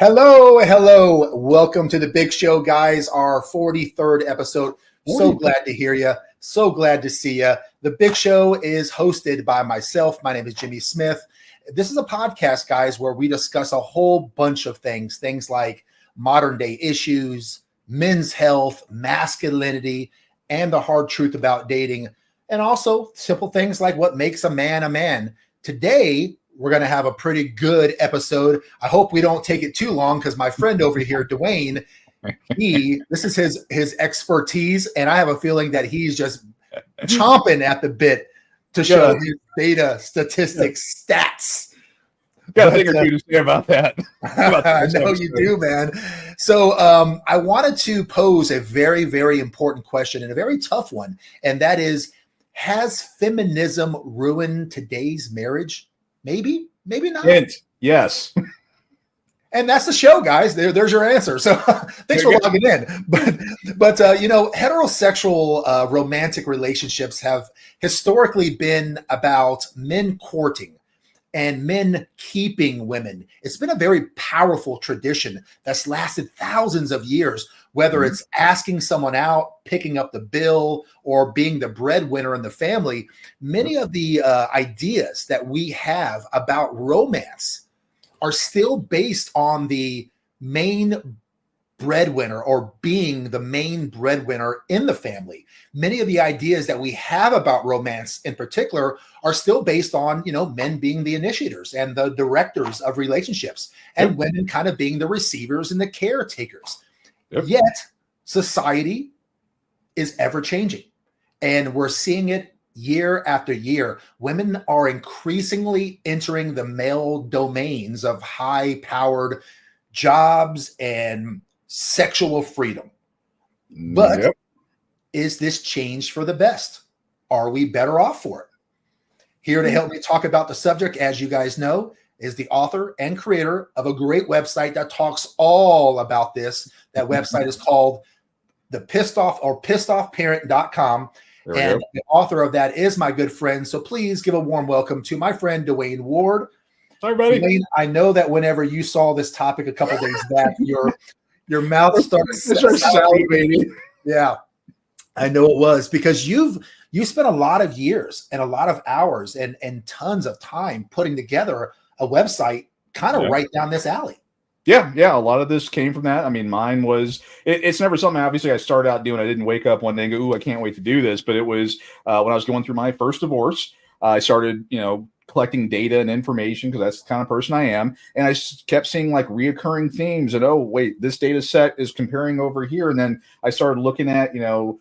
Hello, hello. Welcome to the big show, guys. Our 43rd episode. So glad to hear you. So glad to see you. The big show is hosted by myself. My name is Jimmy Smith. This is a podcast, guys, where we discuss a whole bunch of things like modern day issues, men's health, masculinity, and the hard truth about dating, and also simple things like what makes a man a man. Today, we're going to have a pretty good episode. I hope we don't take it too long because my friend over here, Dwayne, this is his expertise, and I have a feeling that he's just chomping at the bit to show his data, statistics, stats. Got a thing or two to say about that. I know you do, man. So I wanted to pose a very, very important question and a very tough one, and that is, has feminism ruined today's marriage? Maybe, maybe not. Hint, yes. And that's the show, guys. There's your answer. So thanks for logging in. But heterosexual romantic relationships have historically been about men courting and men keeping women. It's been a very powerful tradition that's lasted thousands of years, whether it's asking someone out, picking up the bill, or being the breadwinner in the family. Many of the ideas that we have about romance are still based on the main breadwinner or being the main breadwinner in the family. Many of the ideas that we have about romance in particular are still based on, men being the initiators and the directors of relationships, and women kind of being the receivers and the caretakers. Yet society is ever changing, and we're seeing it year after year. Women are increasingly entering the male domains of high-powered jobs and sexual freedom. But is this change for the best? Are we better off for it? Here to help me talk about the subject, as you guys know, is the author and creator of a great website that talks all about this. That website is called pissedoffparent.com. And the author of that is my good friend. So please give a warm welcome to my friend, Dwayne Ward. Hi, everybody. Dwayne, I know that whenever you saw this topic a couple days back, your mouth starts salivating. Yeah, I know it was, because you spent a lot of years and a lot of hours and tons of time putting together a website kind of right down this alley. Yeah. A lot of this came from that. I mean, mine was, it's never something obviously I started out doing. I didn't wake up one day and go, ooh, I can't wait to do this. But it was when I was going through my first divorce, I started, collecting data and information, because that's the kind of person I am. And I kept seeing like reoccurring themes, and, oh, wait, this data set is comparing over here. And then I started looking at, the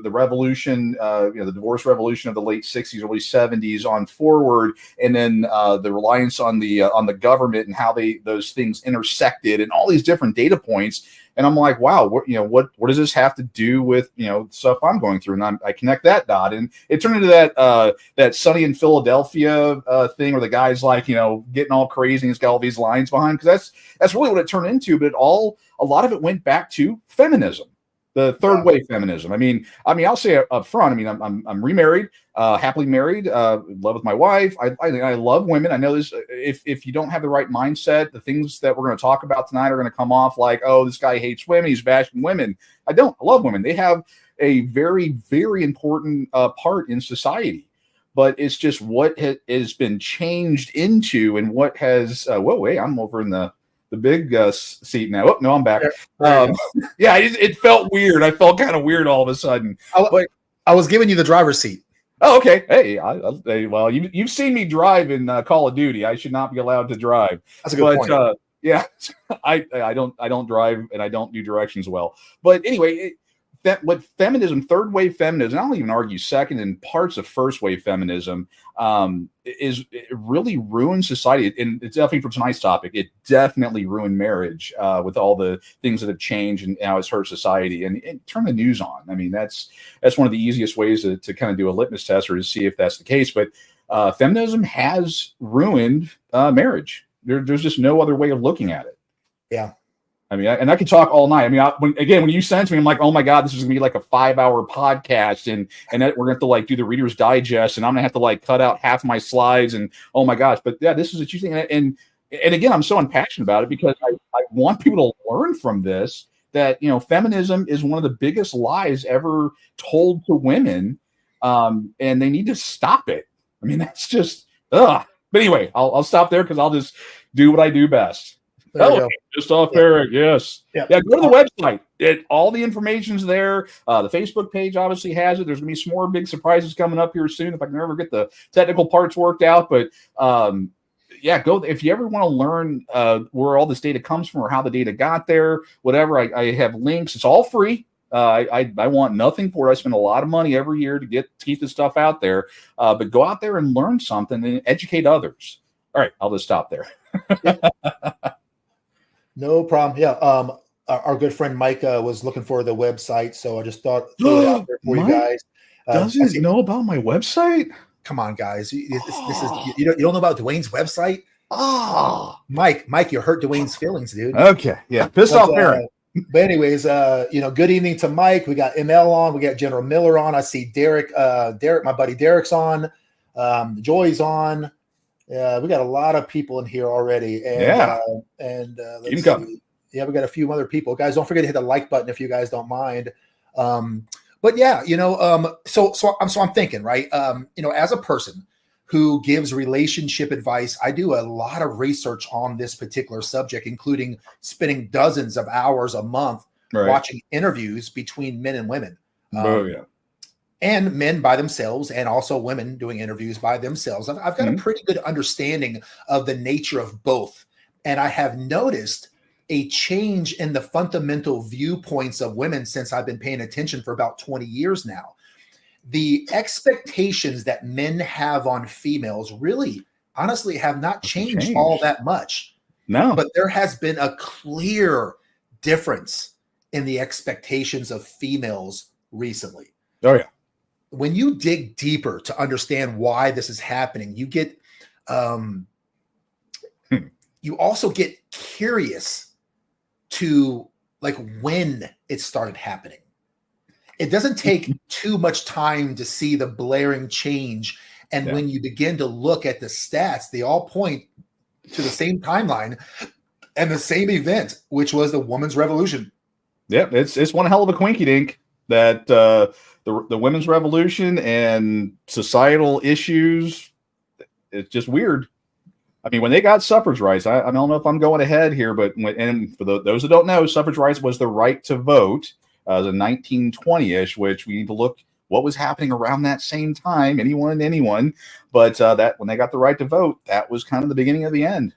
revolution, the divorce revolution of the late 60s, early 70s on forward, and then the reliance on the government and how those things intersected, and all these different data points. And I'm like, wow, what does this have to do with stuff I'm going through? And I connect that dot, and it turned into that Sunny in Philadelphia thing, where the guy's like getting all crazy and he's got all these lines behind, because that's really what it turned into. But a lot of it went back to feminism. The third wave feminism. I mean, I'll say up front. I mean, I'm remarried, happily married, love with my wife. I love women. I know this. If you don't have the right mindset, the things that we're going to talk about tonight are going to come off like, oh, this guy hates women, he's bashing women. I don't. I love women. They have a very, very important part in society. But it's just what has been changed into, and what has. Wait, I'm over in the big seat now. Oh, no, I'm back. It felt weird. I felt kind of weird all of a sudden. I was giving you the driver's seat. Oh, okay. Hey, well, you've seen me drive in Call of Duty. I should not be allowed to drive. That's a good point. I don't drive, and I don't do directions well. But anyway, what feminism, third wave feminism, I'll even argue second and parts of first wave feminism, it really ruined society. And it's definitely, for tonight's topic, it definitely ruined marriage with all the things that have changed and how it's hurt society. And turn the news on. I mean, that's one of the easiest ways to kind of do a litmus test, or to see if that's the case. But feminism has ruined marriage. There's just no other way of looking at it. Yeah. I mean, and I could talk all night. I mean, when you sent me, I'm like, oh my God, this is gonna be like a 5-hour podcast, and that we're gonna have to like do the Reader's Digest, and I'm gonna have to like cut out half my slides, and oh my gosh. But yeah, this is what you think. And and again, I'm so impassioned about it because I want people to learn from this that, feminism is one of the biggest lies ever told to women. And they need to stop it. I mean, that's just, ugh. But anyway, I'll stop there because I'll just do what I do best. There you go. Just off Yeah. Eric. Yes. Yeah. Yeah. Go to the website. All the information's there. The Facebook page obviously has it. There's gonna be some more big surprises coming up here soon if I can ever get the technical parts worked out. But yeah, go if you ever want to learn where all this data comes from or how the data got there, whatever. I have links. It's all free. I want nothing for it. I spend a lot of money every year to keep this stuff out there. But go out there and learn something and educate others. All right, I'll just stop there. No problem. Yeah. Our good friend Mike was looking for the website, so I just thought throw it out there for you guys. Doesn't know about my website? Come on, guys. This is you don't know about Dwayne's website? Oh, Mike, you hurt Dwayne's feelings, dude. Okay, yeah, pissed off Aaron. But anyways, good evening to Mike. We got ML on. We got General Miller on. I see Derek. My buddy Derek's on. Joy's on. We got a lot of people in here already. And let's see. Yeah, we got a few other people. Guys, don't forget to hit the like button if you guys don't mind. But yeah, so I'm thinking, right? As a person who gives relationship advice, I do a lot of research on this particular subject, including spending dozens of hours a month watching interviews between men and women. And men by themselves, and also women doing interviews by themselves. I've got a pretty good understanding of the nature of both. And I have noticed a change in the fundamental viewpoints of women since I've been paying attention for about 20 years now. The expectations that men have on females really, honestly, have not changed all that much. No. But there has been a clear difference in the expectations of females recently. Oh, yeah. When you dig deeper to understand why this is happening, you get, you also get curious to like when it started happening. It doesn't take too much time to see the blaring change. And when you begin to look at the stats, they all point to the same timeline and the same event, which was the women's revolution. Yep, it's one hell of a quinky dink that the women's revolution and societal issues. It's just weird. I mean, when they got suffrage rights, I don't know if I'm going ahead here, but and for those that don't know, suffrage rights was the right to vote. The 1920-ish, which we need to look what was happening around that same time. Anyone, but that when they got the right to vote, that was kind of the beginning of the end.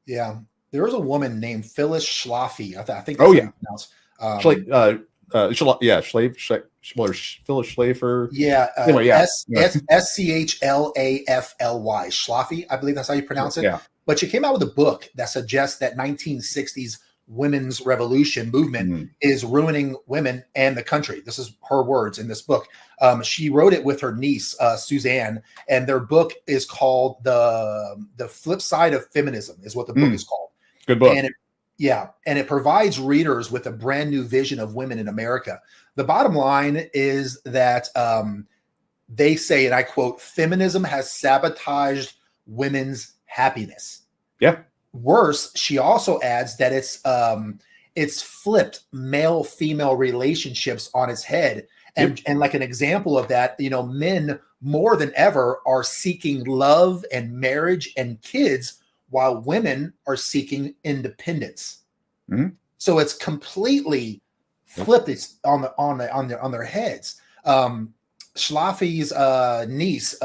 Yeah, there was a woman named Phyllis Schlafly. I think. That's how you pronounce. Phyllis Schlaffer. Yeah. Anyway, Schlafly. Schlafly, I believe that's how you pronounce it. Yeah. But she came out with a book that suggests that 1960s women's revolution movement is ruining women and the country. This is her words in this book. She wrote it with her niece, Suzanne, and their book is called The Flip Side of Feminism is what the book is called. Good book. And it provides readers with a brand new vision of women in America. The bottom line is that they say, and I quote, feminism has sabotaged women's happiness. Yeah. Worse, she also adds that it's flipped male-female relationships on its head. And like an example of that, men more than ever are seeking love and marriage and kids, while women are seeking independence. So it's completely flipped. It's on their heads. Schlafly's niece,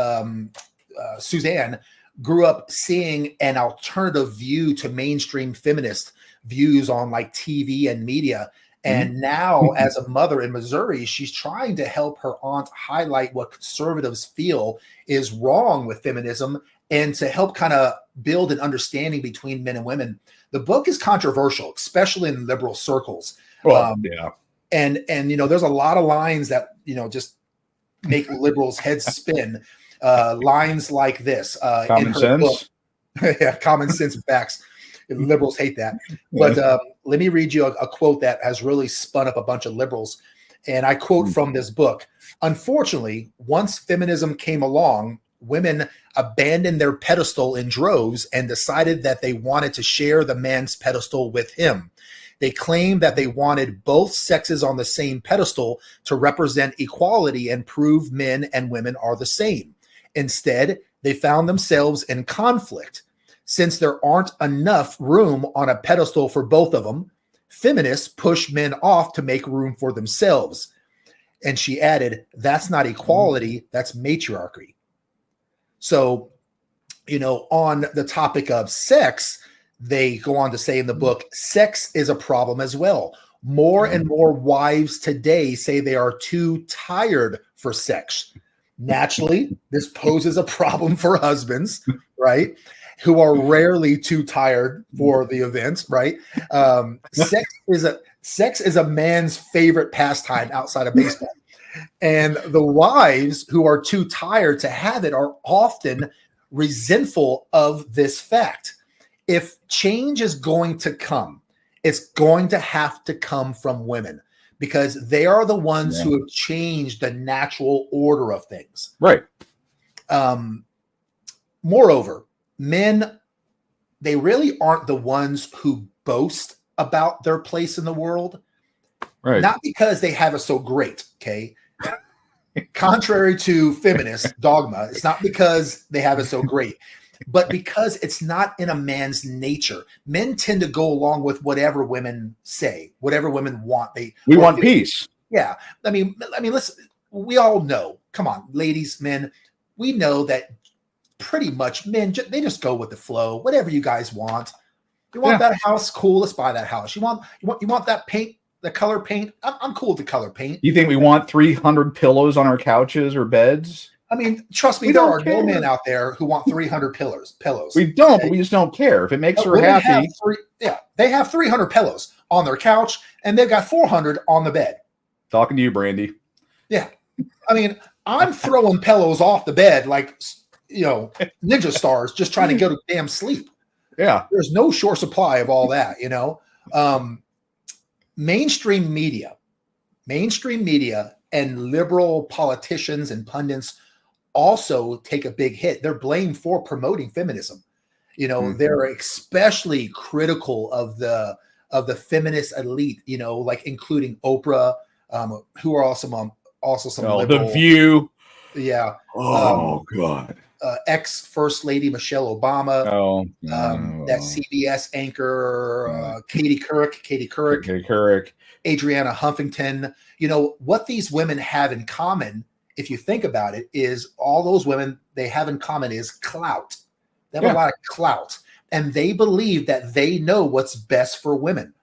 Suzanne, grew up seeing an alternative view to mainstream feminist views on like TV and media. And now as a mother in Missouri, she's trying to help her aunt highlight what conservatives feel is wrong with feminism and to help kind of build an understanding between men and women. The book is controversial, especially in liberal circles. And there's a lot of lines that, just make liberals' heads spin. Lines like this common sense. Yeah, common sense facts. Liberals hate that. But let me read you a quote that has really spun up a bunch of liberals. And I quote from this book. Unfortunately, once feminism came along, women abandoned their pedestal in droves and decided that they wanted to share the man's pedestal with him. They claimed that they wanted both sexes on the same pedestal to represent equality and prove men and women are the same. Instead, they found themselves in conflict. Since there aren't enough room on a pedestal for both of them, feminists push men off to make room for themselves. And she added, that's not equality, that's matriarchy. So, on the topic of sex, they go on to say in the book, sex is a problem as well. More and more wives today say they are too tired for sex. Naturally, this poses a problem for husbands, right? Who are rarely too tired for the event, right? Sex is a man's favorite pastime outside of baseball. And the wives who are too tired to have it are often resentful of this fact. If change is going to come, it's going to have to come from women because they are the ones who have changed the natural order of things. Right. Moreover, men, they really aren't the ones who boast about their place in the world. Right. Not because they have it so great, okay? Contrary to feminist dogma, it's not because they have it so great, but because it's not in a man's nature. Men tend to go along with whatever women say, whatever women want. We want peace. Yeah. I mean, listen, we all know, come on, ladies, men, we know that pretty much men, they just go with the flow, whatever you guys want. You want that house? Cool. Let's buy that house. You want that paint? The color paint, I'm cool with the color paint. You think we want 300 pillows on our couches or beds? I mean, trust me, there are no men out there who want 300 pillows. We don't, but we just don't care. If it makes her happy. They have 300 pillows on their couch, and they've got 400 on the bed. Talking to you, Brandy. Yeah. I mean, I'm throwing pillows off the bed like, ninja stars just trying to go to damn sleep. Yeah. There's no short supply of all that, Mainstream media and liberal politicians and pundits also take a big hit. They're blamed for promoting feminism. They're especially critical of the feminist elite, like including Oprah, who are also some liberal. The View. Yeah. Oh, God. Ex-First Lady Michelle Obama. Oh, that CBS anchor, Katie Couric, Adriana Huffington. What these women have in common, if you think about it, is all those women they have in common is clout. They have a lot of clout, and they believe that they know what's best for women.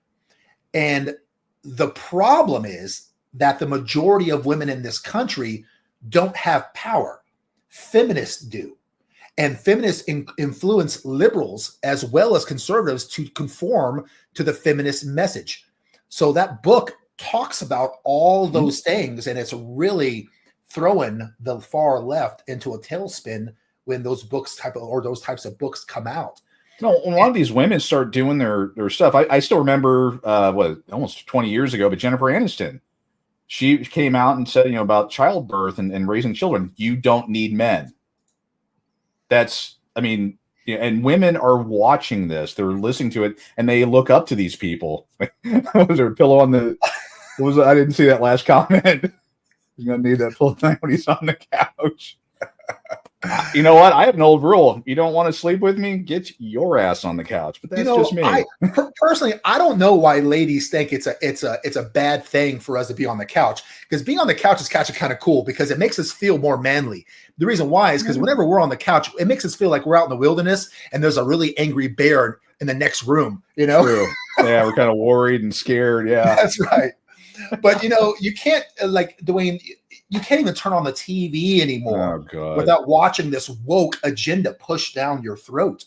And the problem is that the majority of women in this country don't have power. Feminists do. And feminists influence liberals as well as conservatives to conform to the feminist message. So that book talks about all those things, and it's really throwing the far left into a tailspin when those types of books come out. No, a lot of these women start doing their stuff. I still remember almost 20 years ago, but Jennifer Aniston, she came out and said, about childbirth and raising children, you don't need men. And women are watching this, they're listening to it, and they look up to these people. Was there a pillow on the? I didn't see that last comment. He's gonna need that full time when he's on the couch. You know what? I have an old rule. You don't want to sleep with me? Get your ass on the couch. But that's just me. Personally, I don't know why ladies think it's a bad thing for us to be on the couch, because being on the couch is kind of cool because it makes us feel more manly. The reason why is because whenever we're on the couch, it makes us feel like we're out in the wilderness and there's a really angry bear in the next room. True. Yeah, we're kind of worried and scared. Yeah, that's right. But you can't, like Dwayne, you can't even turn on the TV anymore without watching this woke agenda pushed down your throat.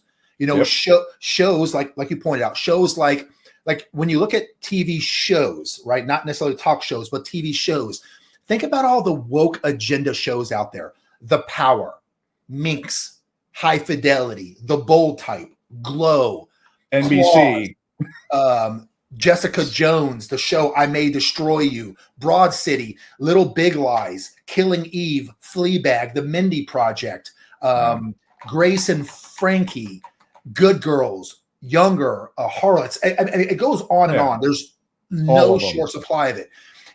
Shows like you pointed out, shows like when you look at TV shows, right? Not necessarily talk shows, but TV shows. Think about all the woke agenda shows out there: The Power, Minx, High Fidelity, The Bold Type, Glow, NBC, Jessica Jones, the show I May Destroy You, Broad City, Little Big Lies, Killing Eve, Fleabag, The Mindy Project, Grace and Frankie, Good Girls, Younger, Harlots. It goes on and on. There's no short supply of it.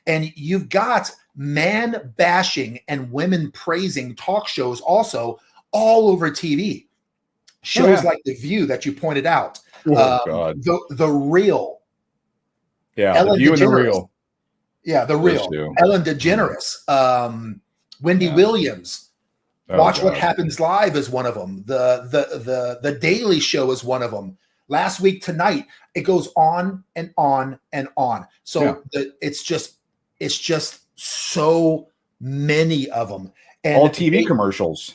And you've got man bashing and women praising talk shows also all over TV. Shows like The View that you pointed out. God. The Real. Yeah, Ellen The View and The DeGeneres. Real. Yeah, The Real. Ellen DeGeneres. Wendy Williams. Watch What Happens Live is one of them. The Daily Show is one of them. Last Week Tonight. It goes on and on and on. So it's just so many of them. And all TV commercials.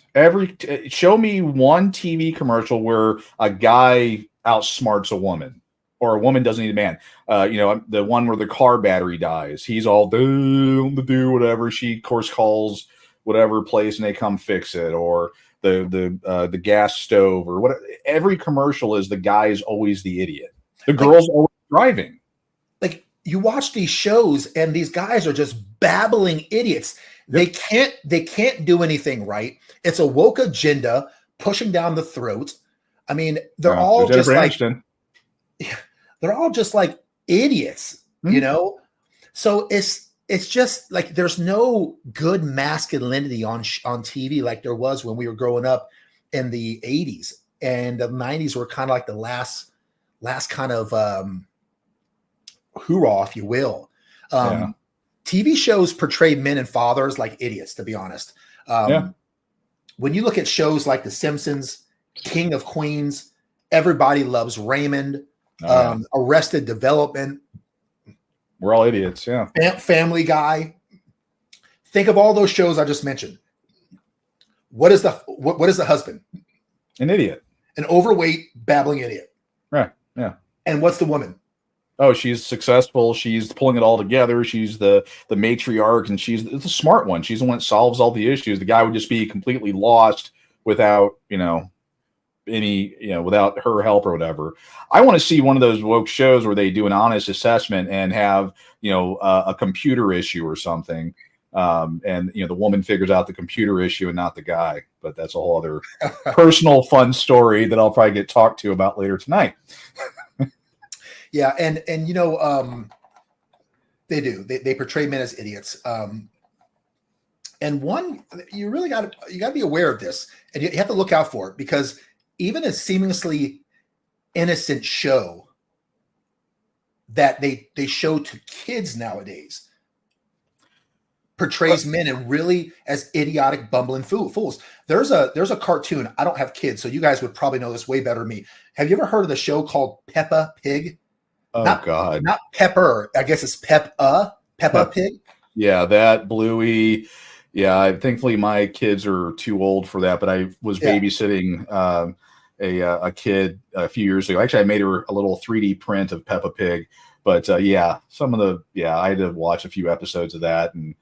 Show me one TV commercial where a guy outsmarts a woman, or a woman doesn't need a man. The one where the car battery dies. He's all do whatever. She of course calls whatever place and they come fix it, or the gas stove, or what. Every commercial is the guy's always the idiot. The girl's always driving. Like, you watch these shows and these guys are just babbling idiots. Yep. They can't do anything right. It's a woke agenda pushing down the throat. I mean, they're all just like idiots, you know? So it's just like there's no good masculinity on TV like there was when we were growing up in the 80s, and the 90s were kind of like the last kind of hoorah, if you will. TV shows portray men and fathers like idiots, to be honest. When you look at shows like The Simpsons, King of Queens, Everybody Loves Raymond, Arrested Development, we're all idiots. Yeah. Family Guy. Think of all those shows I just mentioned. What is the husband? An idiot. An overweight, babbling idiot. Right. Yeah. And what's the woman? Oh, she's successful. She's pulling it all together. She's the matriarch, and she's the smart one. She's the one that solves all the issues. The guy would just be completely lost without, without her help or whatever. I want to see one of those woke shows where they do an honest assessment and have, a computer issue or something. And the woman figures out the computer issue and not the guy. But that's a whole other personal fun story that I'll probably get talked to about later tonight. Yeah, and they do. They portray men as idiots. And one, you really got to be aware of this, and you have to look out for it, because even a seemingly innocent show that they show to kids nowadays portrays men and really as idiotic, bumbling fools. There's a cartoon. I don't have kids, so you guys would probably know this way better than me. Have you ever heard of the show called Peppa Pig? Oh, God. Not Pepper. I guess it's Peppa Pig. Yeah, that Bluey. Yeah, thankfully my kids are too old for that, but I was babysitting a kid a few years ago. Actually, I made her a little 3D print of Peppa Pig. But I had to watch a few episodes of that, and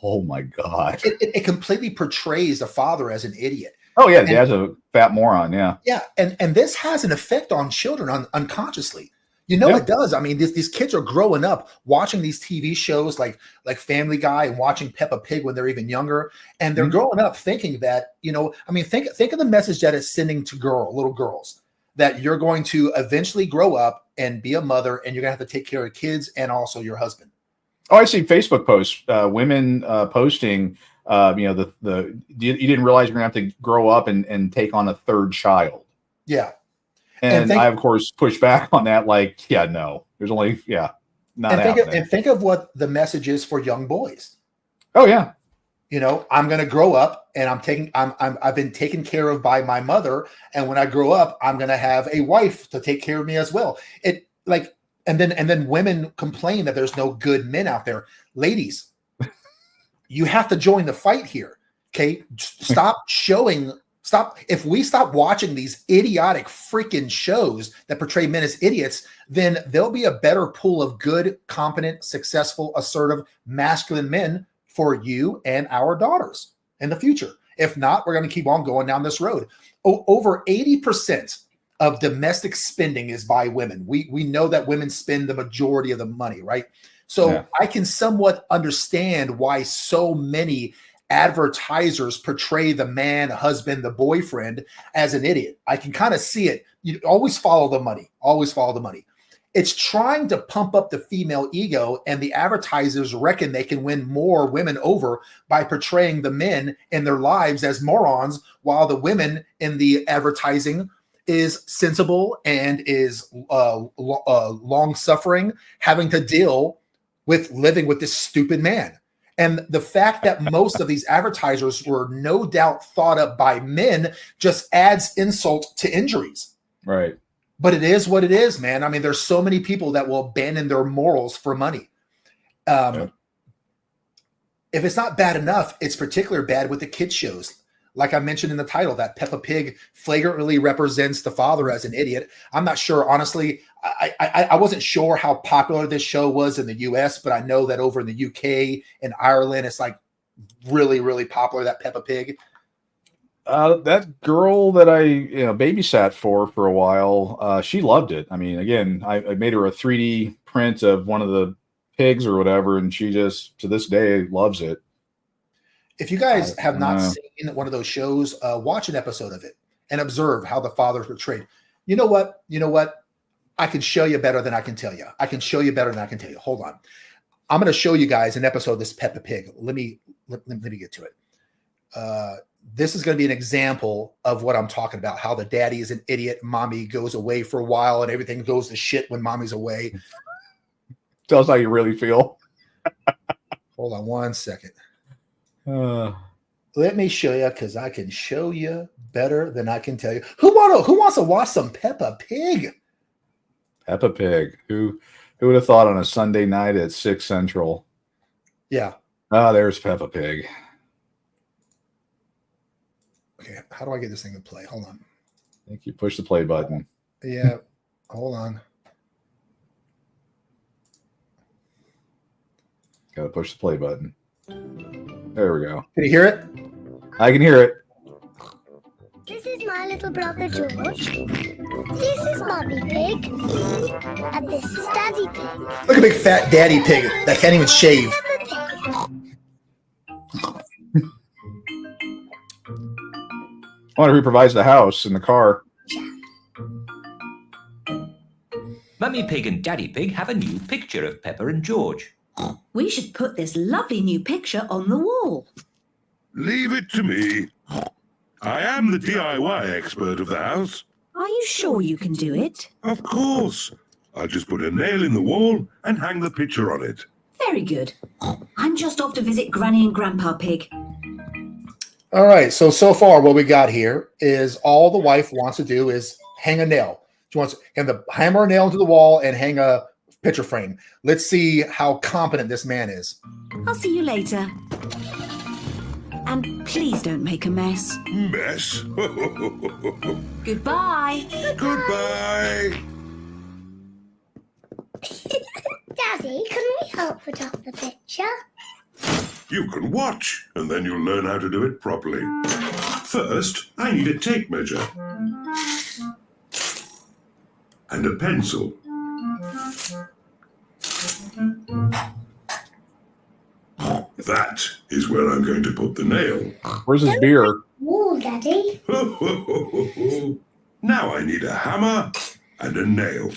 oh my God. It completely portrays the father as an idiot. Oh yeah, dad's a fat moron. Yeah. Yeah, and this has an effect on children unconsciously. It does. I mean, these kids are growing up watching these TV shows like Family Guy and watching Peppa Pig when they're even younger, and they're growing up thinking that think of the message that it's sending to little girls, that you're going to eventually grow up and be a mother, and you're gonna have to take care of kids and also your husband. Oh, I see Facebook posts, women posting. You didn't realize you're gonna have to grow up and take on a third child. Yeah. And I, of course, push back on that. Like, no, there's only, not happening. And think of what the message is for young boys. Oh yeah. I'm going to grow up, and I've been taken care of by my mother. And when I grow up, I'm going to have a wife to take care of me as well. And then women complain that there's no good men out there. Ladies, you have to join the fight here. Okay. If we stop watching these idiotic freaking shows that portray men as idiots, then there'll be a better pool of good, competent, successful, assertive, masculine men for you and our daughters in the future. If not, we're going to keep on going down this road. Over 80% of domestic spending is by women. We know that women spend the majority of the money, right? So I can somewhat understand why so many advertisers portray the man, husband, the boyfriend as an idiot. I can kind of see it. You always follow the money. Always follow the money. It's trying to pump up the female ego, and the advertisers reckon they can win more women over by portraying the men in their lives as morons, while the women in the advertising is sensible and is long-suffering, having to deal with living with this stupid man. And the fact that most of these advertisers were no doubt thought up by men just adds insult to injuries. Right. But it is what it is, man. I mean, there's so many people that will abandon their morals for money. If it's not bad enough, it's particularly bad with the kids shows. Like I mentioned in the title, that Peppa Pig flagrantly represents the father as an idiot. I'm not sure, honestly. I wasn't sure how popular this show was in the US, but I know that over in the UK and Ireland, it's like really, really popular, that Peppa Pig. That girl that I babysat for a while, she loved it. I mean, again, I made her a 3D print of one of the pigs or whatever, and she just, to this day, loves it. If you guys have not seen one of those shows, watch an episode of it and observe how the father's portrayed. You know what? I can show you better than I can tell you. I can show you better than I can tell you. Hold on. I'm going to show you guys an episode of this Peppa Pig. Let me get to it. This is going to be an example of what I'm talking about, how the daddy is an idiot. Mommy goes away for a while and everything goes to shit when mommy's away. Tell us how you really feel. Hold on one second. Let me show you, because I can show you better than I can tell you. Who wants to watch some Peppa Pig? Peppa Pig. Who would have thought on a Sunday night at 6 Central? Yeah. There's Peppa Pig. Okay, how do I get this thing to play? Hold on. I think you push the play button. Yeah, hold on. Got to push the play button. There we go. Can you hear it? I can hear it. This is my little brother George. This is Mommy Pig. And this is Daddy Pig. Look at big fat Daddy Pig that can't even shave. I wonder who provides the house and the car. Mummy Pig and Daddy Pig have a new picture of Peppa and George. We should put this lovely new picture on the wall. Leave it to me. I am the DIY expert of the house. Are you sure you can do it? Of course. I'll just put a nail in the wall and hang the picture on it. Very good. I'm just off to visit Granny and Grandpa Pig. All right, so far what we got here is all the wife wants to do is hang a nail. She wants to hammer a nail into the wall and hang a picture frame. Let's see how competent this man is. I'll see you later. And please don't make a mess. Mess. Goodbye. Goodbye. Daddy, can we help put up the picture? You can watch, and then you'll learn how to do it properly. First, I need a tape measure. And a pencil. That is where I'm going to put the nail. Where's his beer? Wall, Daddy. Now I need a hammer and a nail.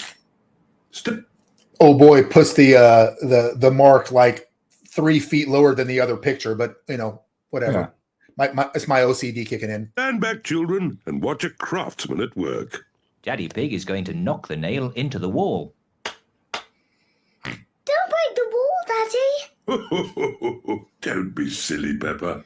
Oh boy, puts the mark like 3 feet lower than the other picture, but whatever. Yeah. It's my OCD kicking in. Stand back, children, and watch a craftsman at work. Daddy Pig is going to knock the nail into the wall. Don't break the wall, Daddy. Don't be silly, Peppa.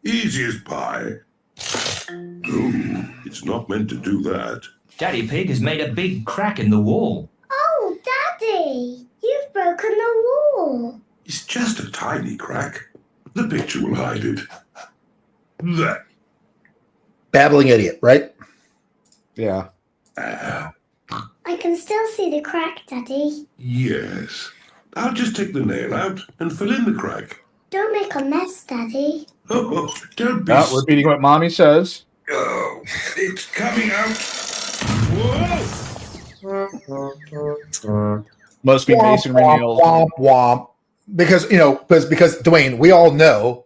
Easy as pie. Oh, it's not meant to do that. Daddy Pig has made a big crack in the wall. Oh, Daddy, you've broken the wall. It's just a tiny crack. The picture will hide it. There. Babbling idiot, right? Yeah. I can still see the crack, Daddy. Yes. I'll just take the nail out and fill in the crack. Don't make a mess, Daddy. Oh, don't be... repeating what Mommy says. Oh, it's coming out. Whoa! Must be masonry nails. Womp, womp. because Dwayne, we all know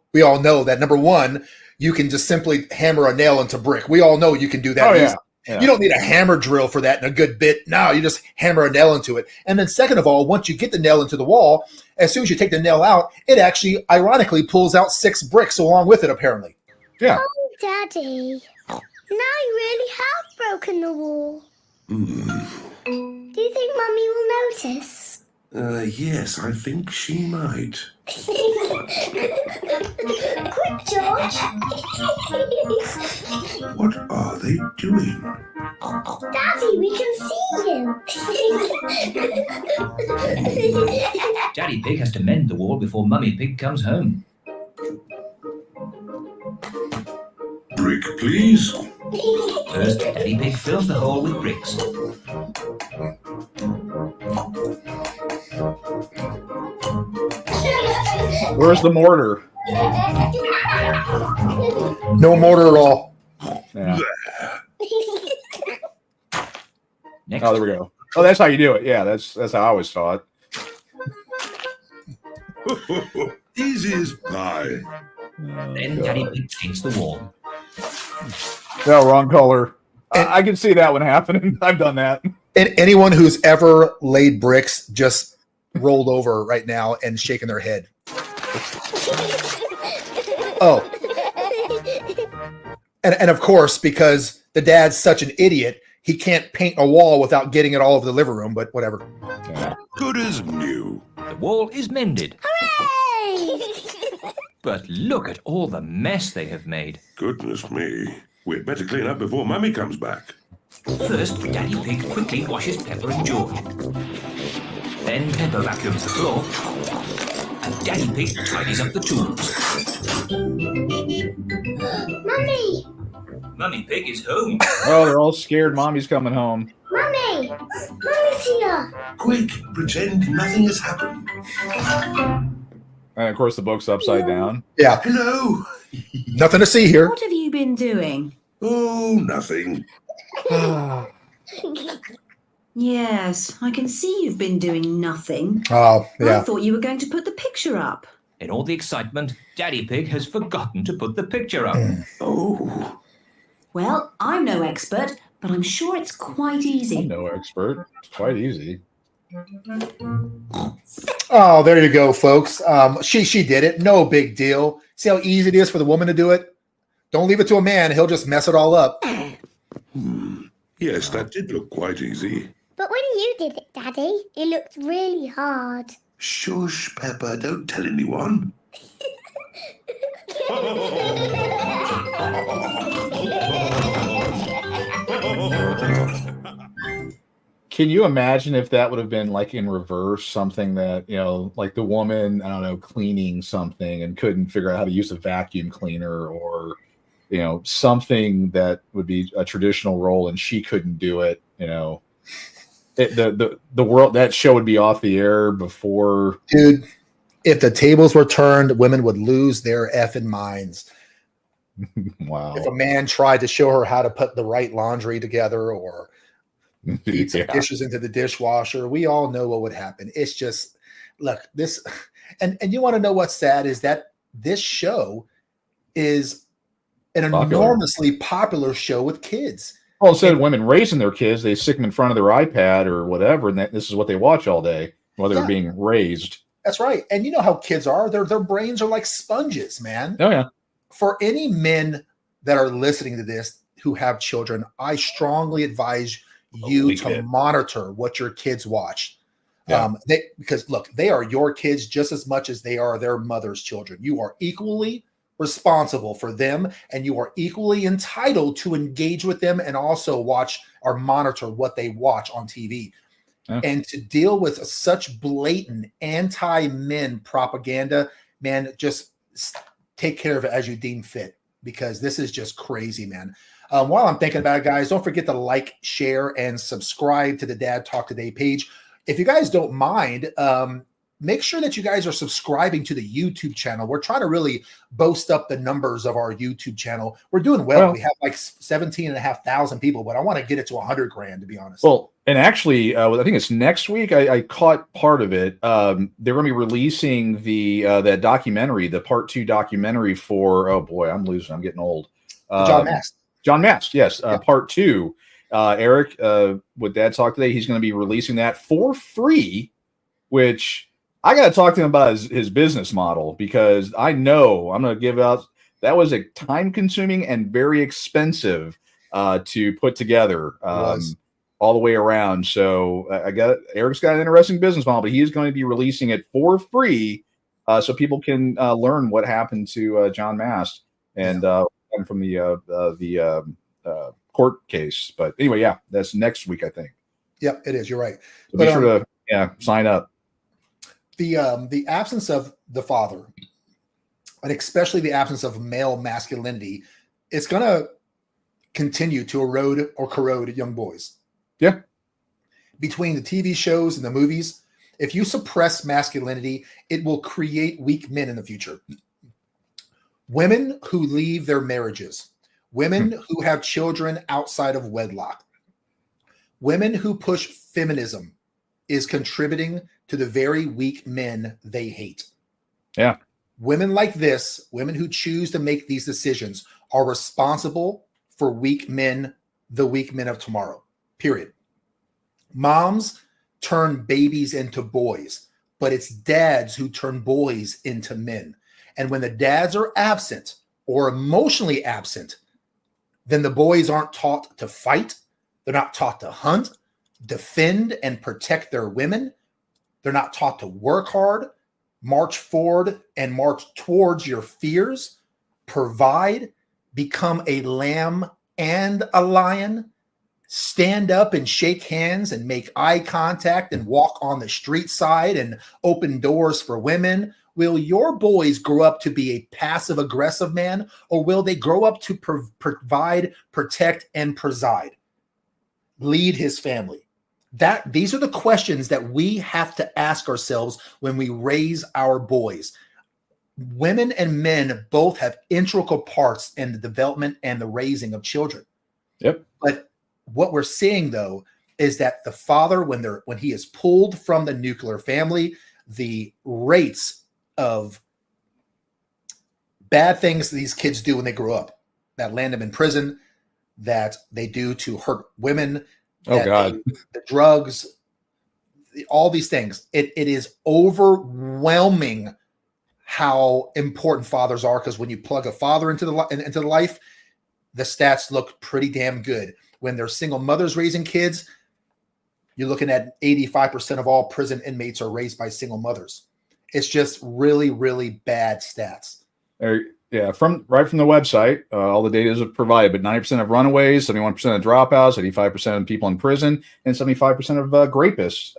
that number one, you can just simply hammer a nail into brick. We all know you can do that. Oh, yeah. Yeah. You don't need a hammer drill for that and a good bit. No, you just hammer a nail into it. And then second of all, once you get the nail into the wall, as soon as you take the nail out, it actually ironically pulls out 6 bricks along with it, apparently. Yeah. Oh, Daddy. Now you really have broken the wall. Do you think Mummy will notice? Yes, I think she might. Quick, George. What are they doing? Daddy, we can see you. Daddy Pig has to mend the wall before Mummy Pig comes home. Brick, please. First, Daddy Pig fills the hole with bricks. Where's the mortar? No mortar at all. Yeah. Next, Oh, there we go. Oh, that's how you do it. Yeah, that's how I always saw it. Easy as pie. then Daddy Pig paints the wall. No, wrong color. I can see that one happening. I've done that. And anyone who's ever laid bricks just rolled over right now and shaking their head. Oh. And of course, because the dad's such an idiot, he can't paint a wall without getting it all over the living room, but whatever. Yeah. Good as new. The wall is mended. Hooray! But look at all the mess they have made. Goodness me. We'd better clean up before Mummy comes back. First, Daddy Pig quickly washes Pepper and George. Then Pepper vacuums the floor. And Daddy Pig tidies up the tools. Mummy! Mummy Pig is home. Oh, they're all scared. Mommy's coming home. Mummy! Mummy's here! Quick, pretend nothing has happened. And of course, the book's upside down. Yeah, Hello. nothing to see here. What have you been doing? Oh, nothing. Yes, I can see you've been doing nothing. Oh, I yeah. thought you were going to put the picture up. In all the excitement, Daddy Pig has forgotten to put the picture up. Oh. Well, I'm no expert, but I'm sure it's quite I'm easy. no expert. It's quite easy. Oh, there you go, folks. She did it. No big deal. See how easy it is for the woman to do it? Don't leave it to a man. He'll just mess it all up. Yes, that did look quite easy. But when you did it, Daddy, it looked really hard. Shush, Pepper, don't tell anyone. Can you imagine if that would have been like in reverse, something that, like the woman, I don't know, cleaning something and couldn't figure out how to use a vacuum cleaner, or, something that would be a traditional role and she couldn't do it, the world, that show would be off the air before. Dude, if the tables were turned, women would lose their effing minds. Wow. If a man tried to show her how to put the right laundry together or feed some dishes into the dishwasher, we all know what would happen. It's just, look, this, and you want to know what's sad is that this show is an enormously popular show with kids. Well, instead of women raising their kids, they stick them in front of their iPad or whatever, and this is what they watch all day while they're being raised. That's right. And you know how kids are. Their brains are like sponges, man. Oh, yeah. For any men that are listening to this who have children, I strongly advise you to monitor what your kids watch. Yeah. Because look, they are your kids just as much as they are their mother's children. You are equally responsible for them, and you are equally entitled to engage with them and also watch or monitor what they watch on TV. Yeah. And to deal with such blatant anti-men propaganda, man, just take care of it as you deem fit, because this is just crazy, man. While I'm thinking about it, guys, don't forget to like, share, and subscribe to the Dad Talk Today page. If you guys don't mind, make sure that you guys are subscribing to the YouTube channel. We're trying to really boast up the numbers of our YouTube channel. We're doing well. We have like 17,500 people, but I want to get it to 100 grand, to be honest. Well, And actually, I think it's next week. I caught part of it. They're going to be releasing that documentary, the part 2 documentary for. Oh boy, I'm losing. I'm getting old. John Mast. John Mast, yes, part 2. Eric, with Dad Talk today, he's going to be releasing that for free. Which I got to talk to him about his business model, because I know I'm going to give out. That was a time-consuming and very expensive to put together. All the way around. So Eric's got an interesting business model, but he is going to be releasing it for free, so people can learn what happened to John Mast and from the court case. But anyway, yeah, that's next week, I think. Yep, it is. You're right. So be sure to sign up. The absence of the father, and especially the absence of male masculinity, is going to continue to erode or corrode young boys. Yeah. Between the TV shows and the movies, if you suppress masculinity, it will create weak men in the future. Women who leave their marriages, women who have children outside of wedlock, women who push feminism is contributing to the very weak men they hate. Yeah. Women like this, women who choose to make these decisions, are responsible for weak men, the weak men of tomorrow. Period. Moms turn babies into boys, but it's dads who turn boys into men. And when the dads are absent or emotionally absent, then the boys aren't taught to fight. They're not taught to hunt, defend, and protect their women. They're not taught to work hard, march forward, and march towards your fears, provide, become a lamb and a lion, stand up and shake hands and make eye contact and walk on the street side and open doors for women. Will your boys grow up to be a passive aggressive man, or will they grow up to provide, protect, and preside? Lead his family. These are the questions that we have to ask ourselves when we raise our boys. Women and men both have integral parts in the development and the raising of children. Yep. But what we're seeing, though, is that the father, when he is pulled from the nuclear family, the rates of bad things these kids do when they grow up that land them in prison, that they do to hurt women, the drugs, all these things. It is overwhelming how important fathers are, because when you plug a father into the life, the stats look pretty damn good. When there's single mothers raising kids, you're looking at 85% of all prison inmates are raised by single mothers. It's just really, really bad stats. Yeah, from the website, all the data is provided, but 90% of runaways, 71% of dropouts, 85% of people in prison, and 75% of rapists.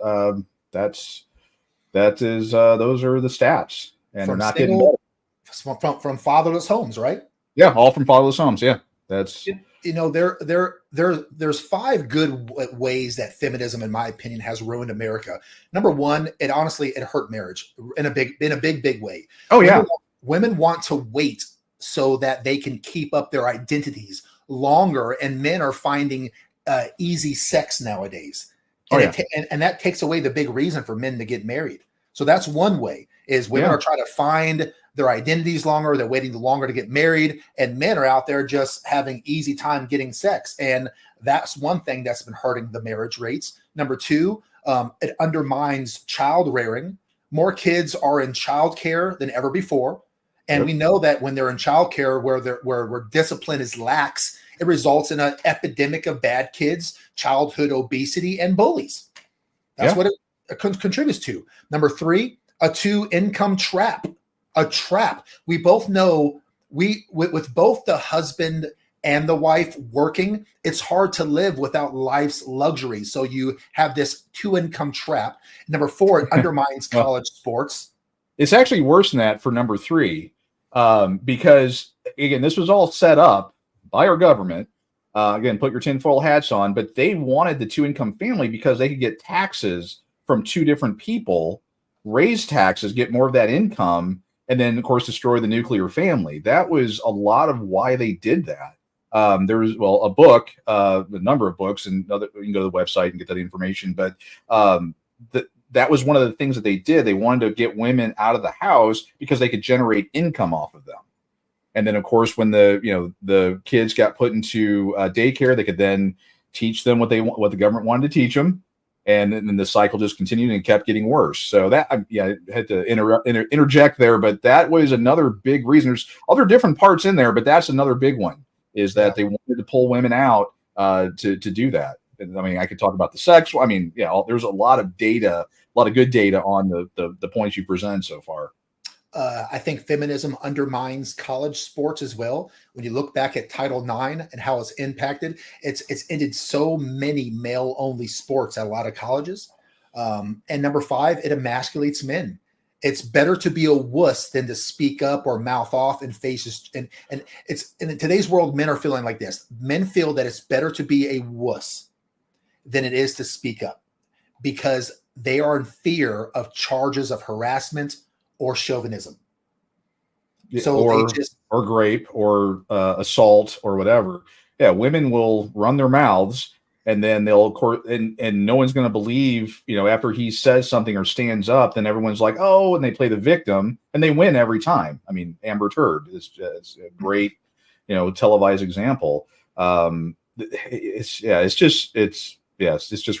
Those are the stats, and they're not getting better. From fatherless homes, right? Yeah, all from fatherless homes. Yeah, that's there's 5 good ways that feminism, in my opinion, has ruined America. Number one, it hurt marriage in a big way. Oh yeah. Women want to wait so that they can keep up their identities longer, and men are finding easy sex nowadays. And, and that takes away the big reason for men to get married. So that's one way, is women are trying to find their identities longer. They're waiting longer to get married, and men are out there just having easy time getting sex. And that's one thing that's been hurting the marriage rates. Number 2, it undermines child rearing. More kids are in childcare than ever before. And we know that when they're in childcare where discipline is lax, it results in an epidemic of bad kids, childhood obesity, and bullies. That's what it contributes to. Number 3, a 2-income trap. A trap. We both know with both the husband and the wife working, it's hard to live without life's luxuries. So you have this 2-income trap. Number 4, it undermines college sports. It's actually worse than that for number 3. Because again, this was all set up by our government. Again, put your tinfoil hats on, but they wanted the 2-income family because they could get taxes from 2 different people, raise taxes, get more of that income, and then of course destroy the nuclear family. That was a lot of why they did that. There's a book, a number of books, and other, you can go to the website and get that information. But that was one of the things that they did. They wanted to get women out of the house because they could generate income off of them. And then, of course, when the kids got put into daycare, they could then teach them what the government wanted to teach them, and then the cycle just continued and kept getting worse. So that, I had to interject there, but that was another big reason. There's other different parts in there, but that's another big one, is that they wanted to pull women out to do that. And, I mean, I could talk about the sex. I mean, there's a lot of data, a lot of good data on the points you presented so far. I think feminism undermines college sports as well. When you look back at Title IX and how it's impacted, it's ended so many male-only sports at a lot of colleges. And number 5, it emasculates men. It's better to be a wuss than to speak up or mouth off and faces. And it's in today's world, men are feeling like this. Men feel that it's better to be a wuss than it is to speak up, because they are in fear of charges of harassment or chauvinism. So or grape or assault or whatever. Yeah, women will run their mouths, and then and no one's going to believe, after he says something or stands up, then everyone's like, oh, and they play the victim, and they win every time. I mean, Amber Turd is a great, televised example. It's just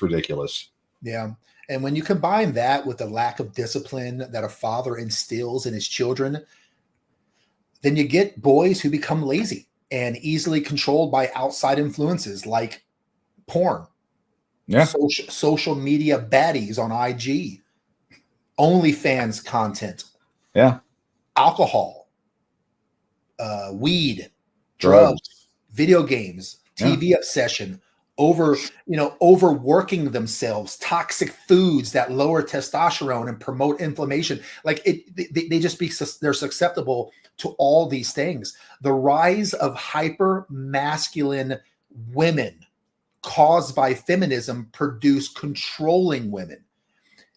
ridiculous. Yeah. And when you combine that with the lack of discipline that a father instills in his children, then you get boys who become lazy and easily controlled by outside influences like porn, social media baddies on IG, OnlyFans content, alcohol, weed, drugs, video games, TV obsession, overworking themselves, toxic foods that lower testosterone and promote inflammation. Like they're susceptible to all these things. The rise of hyper masculine women caused by feminism produce controlling women.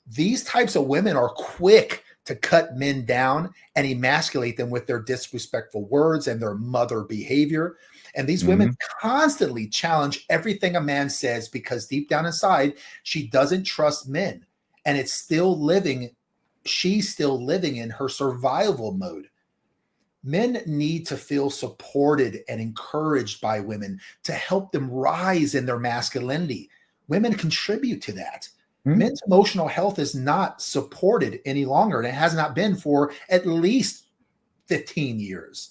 These types of women are quick to cut men down and emasculate them with their disrespectful words and their mother behavior. And these women constantly challenge everything a man says, because deep down inside, she doesn't trust men. And she's still living in her survival mode. Men need to feel supported and encouraged by women to help them rise in their masculinity. Women contribute to that. Men's emotional health is not supported any longer, and it has not been for at least 15 years.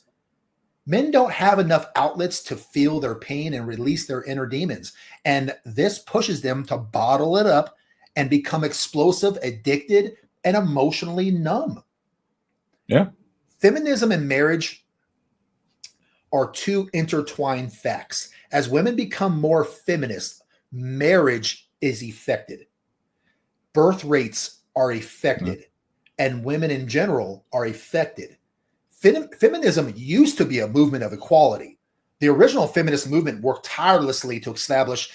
Men don't have enough outlets to feel their pain and release their inner demons. And this pushes them to bottle it up and become explosive, addicted, and emotionally numb. Yeah. Feminism and marriage are two intertwined facts. As women become more feminist, marriage is affected. Birth rates are affected, and women in general are affected. Feminism used to be a movement of equality. The original feminist movement worked tirelessly to establish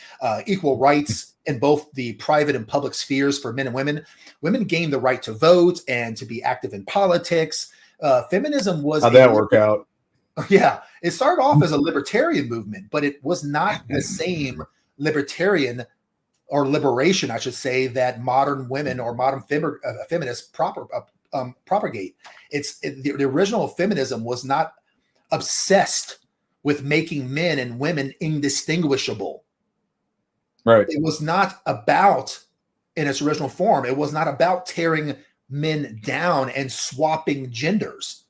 equal rights in both the private and public spheres for men and women. Women gained the right to vote and to be active in politics. Feminism was— How'd that work out? Yeah, it started off as a libertarian movement, but it was not the same libertarian or liberation, I should say, that modern women or modern feminists propagate. The original feminism was not obsessed with making men and women indistinguishable. Right. It was not about, in its original form, it was not about tearing men down and swapping genders.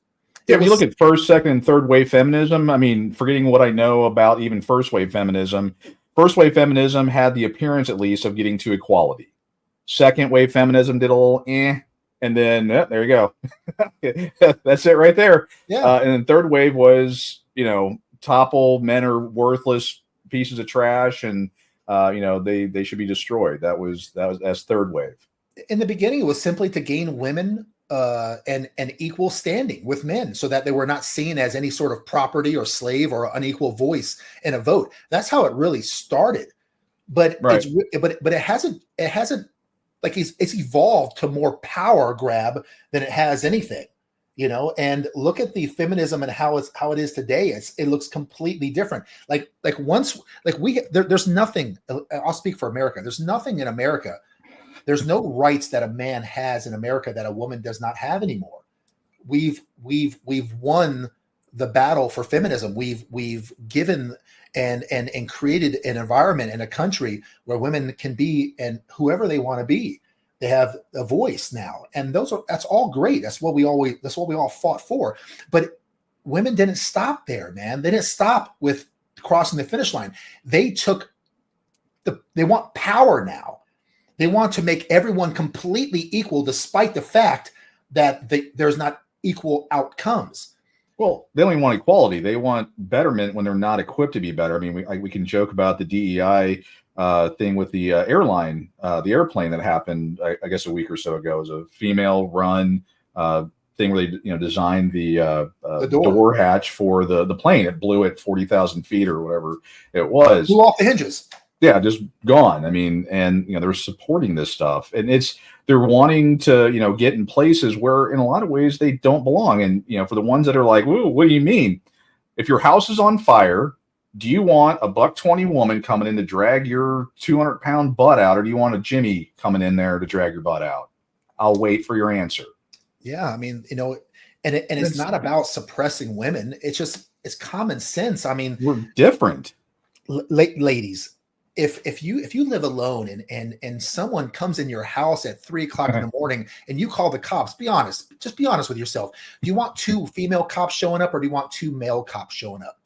Yeah, when you look at first, second, and third wave feminism, I mean, forgetting what I know about even first wave feminism had the appearance, at least, of getting to equality. Second wave feminism did a little and then there you go. That's it right there. Yeah. And then third wave was, topple, men are worthless pieces of trash, and they should be destroyed. That's third wave. In the beginning, it was simply to gain women and equal standing with men, so that they were not seen as any sort of property or slave or unequal voice in a vote. That's how it really started. But it hasn't like it's evolved to more power grab than it has anything. and look at the feminism and how it is today. It looks completely different. There's nothing. I'll speak for America. There's nothing in America. There's no rights that a man has in America that a woman does not have anymore. We've won the battle for feminism. We've given and created an environment and a country where women can be and whoever they want to be. They have a voice now, and that's all great. That's what we all fought for. But women didn't stop there, man. They didn't stop with crossing the finish line. They want power now. They want to make everyone completely equal, despite the fact that there's not equal outcomes. Well, they don't even want equality. They want betterment when they're not equipped to be better. I mean, we can joke about the DEI thing with the airplane that happened, I guess, a week or so ago. It was a female-run thing where they designed the door hatch for the plane. It blew at 40,000 feet or whatever it was. Blew off the hinges. Yeah, just gone. I mean, and they're supporting this stuff, and they're wanting to get in places where in a lot of ways they don't belong. And for the ones that are like, "Ooh, what do you mean? If your house is on fire, do you want a $120 woman coming in to drag your 200-pound butt out, or do you want a Jimmy coming in there to drag your butt out?" I'll wait for your answer. Yeah, I mean, and it's not about suppressing women. It's common sense. I mean, we're different, ladies. If you live alone and someone comes in your house at 3:00 in the morning and you call the cops, just be honest with yourself. Do you want 2 female cops showing up, or do you want 2 male cops showing up?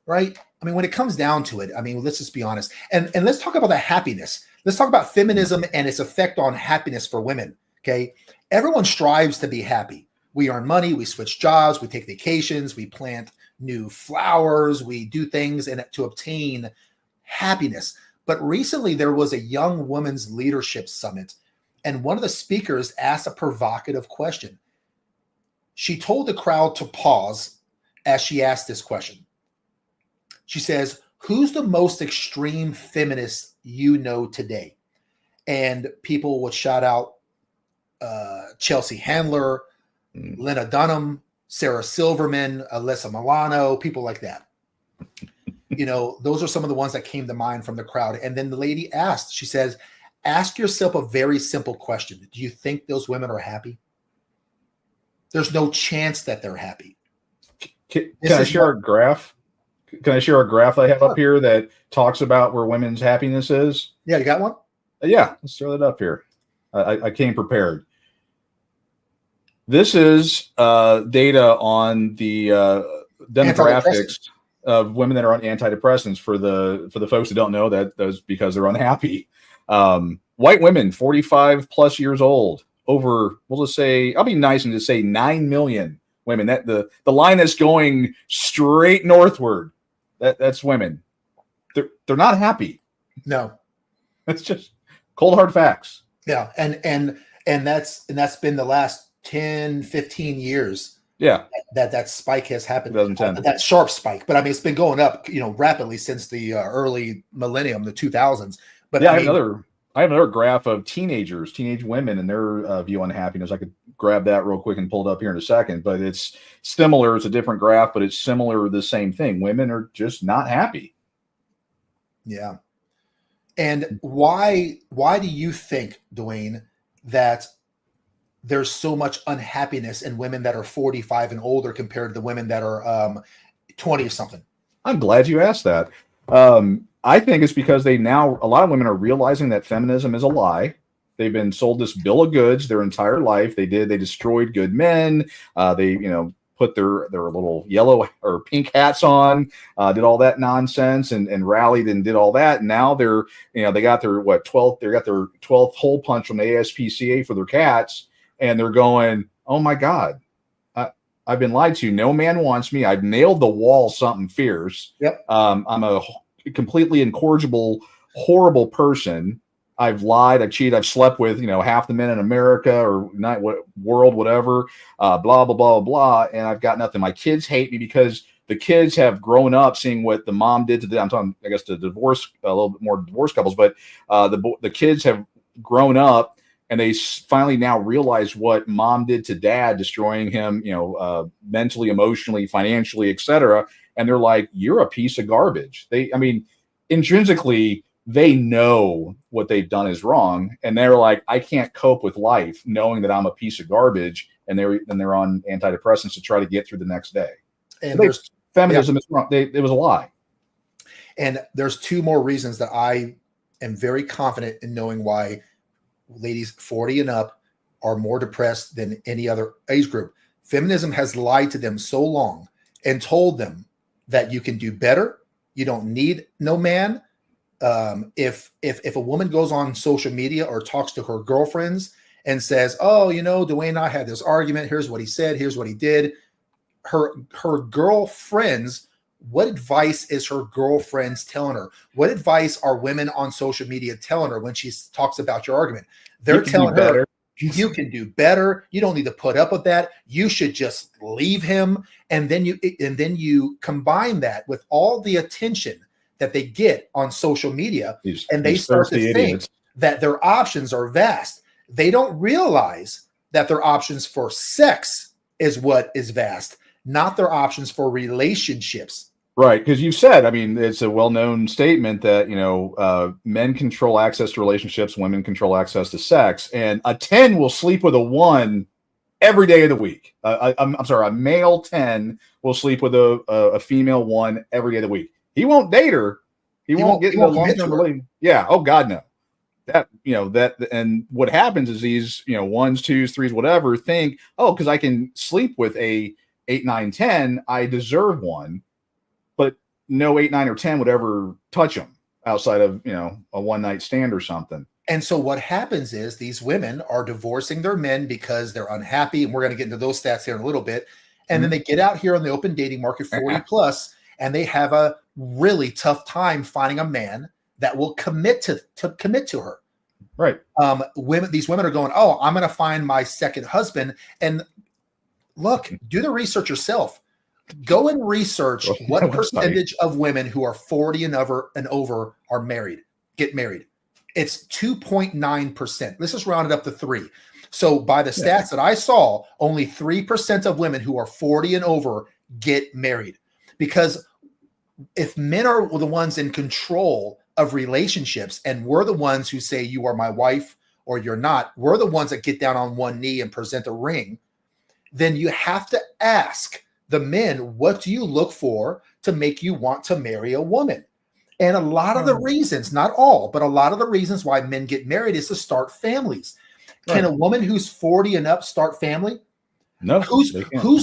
Right? I mean, when it comes down to it, I mean, let's just be honest. And let's talk about the happiness. Let's talk about feminism and its effect on happiness for women. Okay. Everyone strives to be happy. We earn money, we switch jobs, we take vacations, we plant new flowers, we do things to obtain happiness. But recently there was a young women's leadership summit, and one of the speakers asked a provocative question. She told the crowd to pause as she asked this question. She says, "Who's the most extreme feminist you know today?" And people would shout out Chelsea Handler, Lena Dunham, Sarah Silverman, Alyssa Milano, people like that. Those are some of the ones that came to mind from the crowd. And then the lady asked, she says, "Ask yourself a very simple question. Do you think those women are happy?" There's no chance that they're happy. Can I share a graph? Can I share a graph I have up here that talks about where women's happiness is? Yeah, you got one? Yeah, let's throw that up here. I came prepared. This is data on the demographics of women that are on antidepressants. For the folks who don't know, that's because they're unhappy. White women, 45 plus years old, over, we'll just say, I'll be nice and just say 9 million women. That the line that's going straight northward, that's women. They're not happy. No, that's just cold hard facts. Yeah, and that's been the last 10, 15 years. Yeah, that spike has happened. 2010. That sharp spike, but I mean, it's been going up, rapidly since the early millennium, the 2000s. But yeah, I have another graph of teenage women and their view on happiness. I could grab that real quick and pull it up here in a second. But it's similar. It's a different graph, but it's similar. The same thing. Women are just not happy. Yeah. And why do you think, Dwayne, that there's so much unhappiness in women that are 45 and older compared to the women that are 20 or something? I'm glad you asked that. I think it's because a lot of women are realizing that feminism is a lie. They've been sold this bill of goods their entire life. They destroyed good men. They put their little yellow or pink hats on, did all that nonsense and rallied and did all that. And now they got their 12th hole punch from the ASPCA for their cats. And they're going, "Oh my God, I've been lied to. No man wants me. I've nailed the wall something fierce. Yep. I'm a completely incorrigible, horrible person. I've lied, I've cheated, I've slept with, half the men in America or not, world, whatever, blah, blah, blah, blah. And I've got nothing. My kids hate me because the kids have grown up seeing what the mom did to them. I'm talking, I guess, to divorce, a little bit more divorce couples, but the kids have grown up and they finally now realize what mom did to dad, destroying him, mentally, emotionally, financially, etc. And they're like, you're a piece of garbage. Intrinsically, they know what they've done is wrong, and they're like, I can't cope with life knowing that I'm a piece of garbage, and they're on antidepressants to try to get through the next day. And so feminism is wrong. It was a lie. And there's two more reasons that I am very confident in knowing why ladies 40 and up are more depressed than any other age group. Feminism has lied to them so long and told them that you can do better. You don't need no man. If a woman goes on social media or talks to her girlfriends and says, oh, Dwayne and I had this argument. Here's what he said. Here's what he did. Her girlfriends, what advice is her girlfriends telling her? What advice are women on social media telling her when she talks about your argument? They're telling her, you can do better. You don't need to put up with that. You should just leave him. And then you combine that with all the attention that they get on social media, and they start to think that their options are vast. They don't realize that their options for sex is what is vast, not their options for relationships. Right, because you said, it's a well-known statement that, men control access to relationships, women control access to sex, and a 10 will sleep with a 1 every day of the week. I'm sorry, a male 10 will sleep with a female 1 every day of the week. He won't date her. He won't get into a long-term relationship. Yeah, oh God, no. And what happens is these, 1s, 2s, 3s, whatever, think, oh, because I can sleep with a 8, 9, 10, I deserve one. But no 8, 9, or 10 would ever touch them outside of, a one-night stand or something. And so what happens is these women are divorcing their men because they're unhappy. And we're going to get into those stats here in a little bit. And then they get out here on the open dating market, 40 plus, and they have a really tough time finding a man that will commit to her. Right. These women are going, oh, I'm going to find my second husband. And look, do the research yourself. Go and research what percentage of women who are 40 and over are get married. It's 2.9%. Let's just round it up to 3. So by the stats that I saw, only 3% of women who are 40 and over get married. Because if men are the ones in control of relationships, and we're the ones who say you are my wife or you're not, we're the ones that get down on one knee and present a ring, then you have to ask the men, what do you look for to make you want to marry a woman? And a lot of the reasons, not all, but a lot of the reasons why men get married is to start families. Right. Can a woman who's 40 and up start family? No. Who's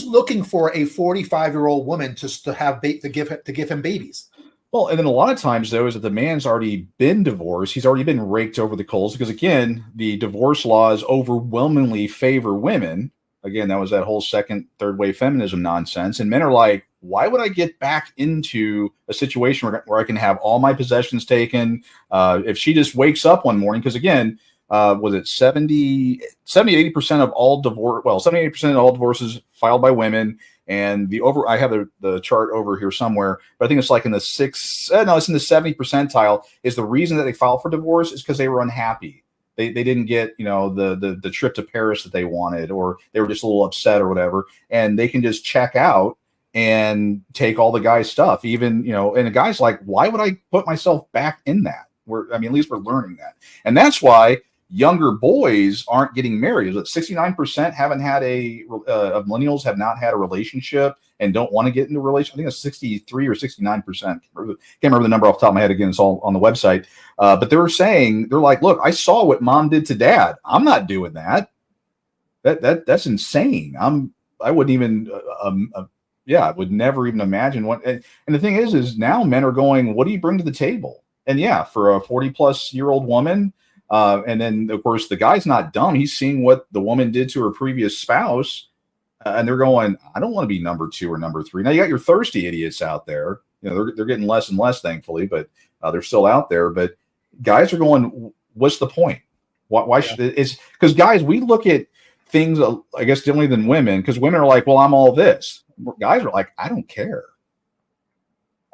looking for a 45-year-old woman to give him babies? Well, and then a lot of times, though, is that the man's already been divorced. He's already been raked over the coals because, again, the divorce laws overwhelmingly favor women. Again, that was that whole second, third wave feminism nonsense. And men are like, why would I get back into a situation where I can have all my possessions taken? If she just wakes up one morning, because again, was it 80% of all divorce? Well, 78% of all divorces filed by women. And I have the chart over here somewhere, but I think it's like in the it's in the 70 percentile. Is the reason that they filed for divorce is because they were unhappy. They didn't get, the trip to Paris that they wanted, or they were just a little upset or whatever. And they can just check out and take all the guy's stuff. Even, and the guy's like, why would I put myself back in that? At least we're learning that. And that's why younger boys aren't getting married. 69% haven't had of millennials have not had a relationship and don't want to get into a relationship. I think it's 63 or 69%. Can't remember the number off the top of my head. Again, it's all on the website. But they're like, look, I saw what mom did to dad. I'm not doing that. That's insane. I wouldn't even, I would never even imagine what. And the thing is now men are going, what do you bring to the table? And for a 40-plus-year-old woman, and then, of course, the guy's not dumb. He's seeing what the woman did to her previous spouse, and they're going, I don't want to be number 2 or number 3. Now, you got your thirsty idiots out there. They're getting less and less, thankfully, but they're still out there. But guys are going, what's the point? Why should it's because, guys, we look at things, I guess, differently than women, because women are like, well, I'm all this. Guys are like, I don't care.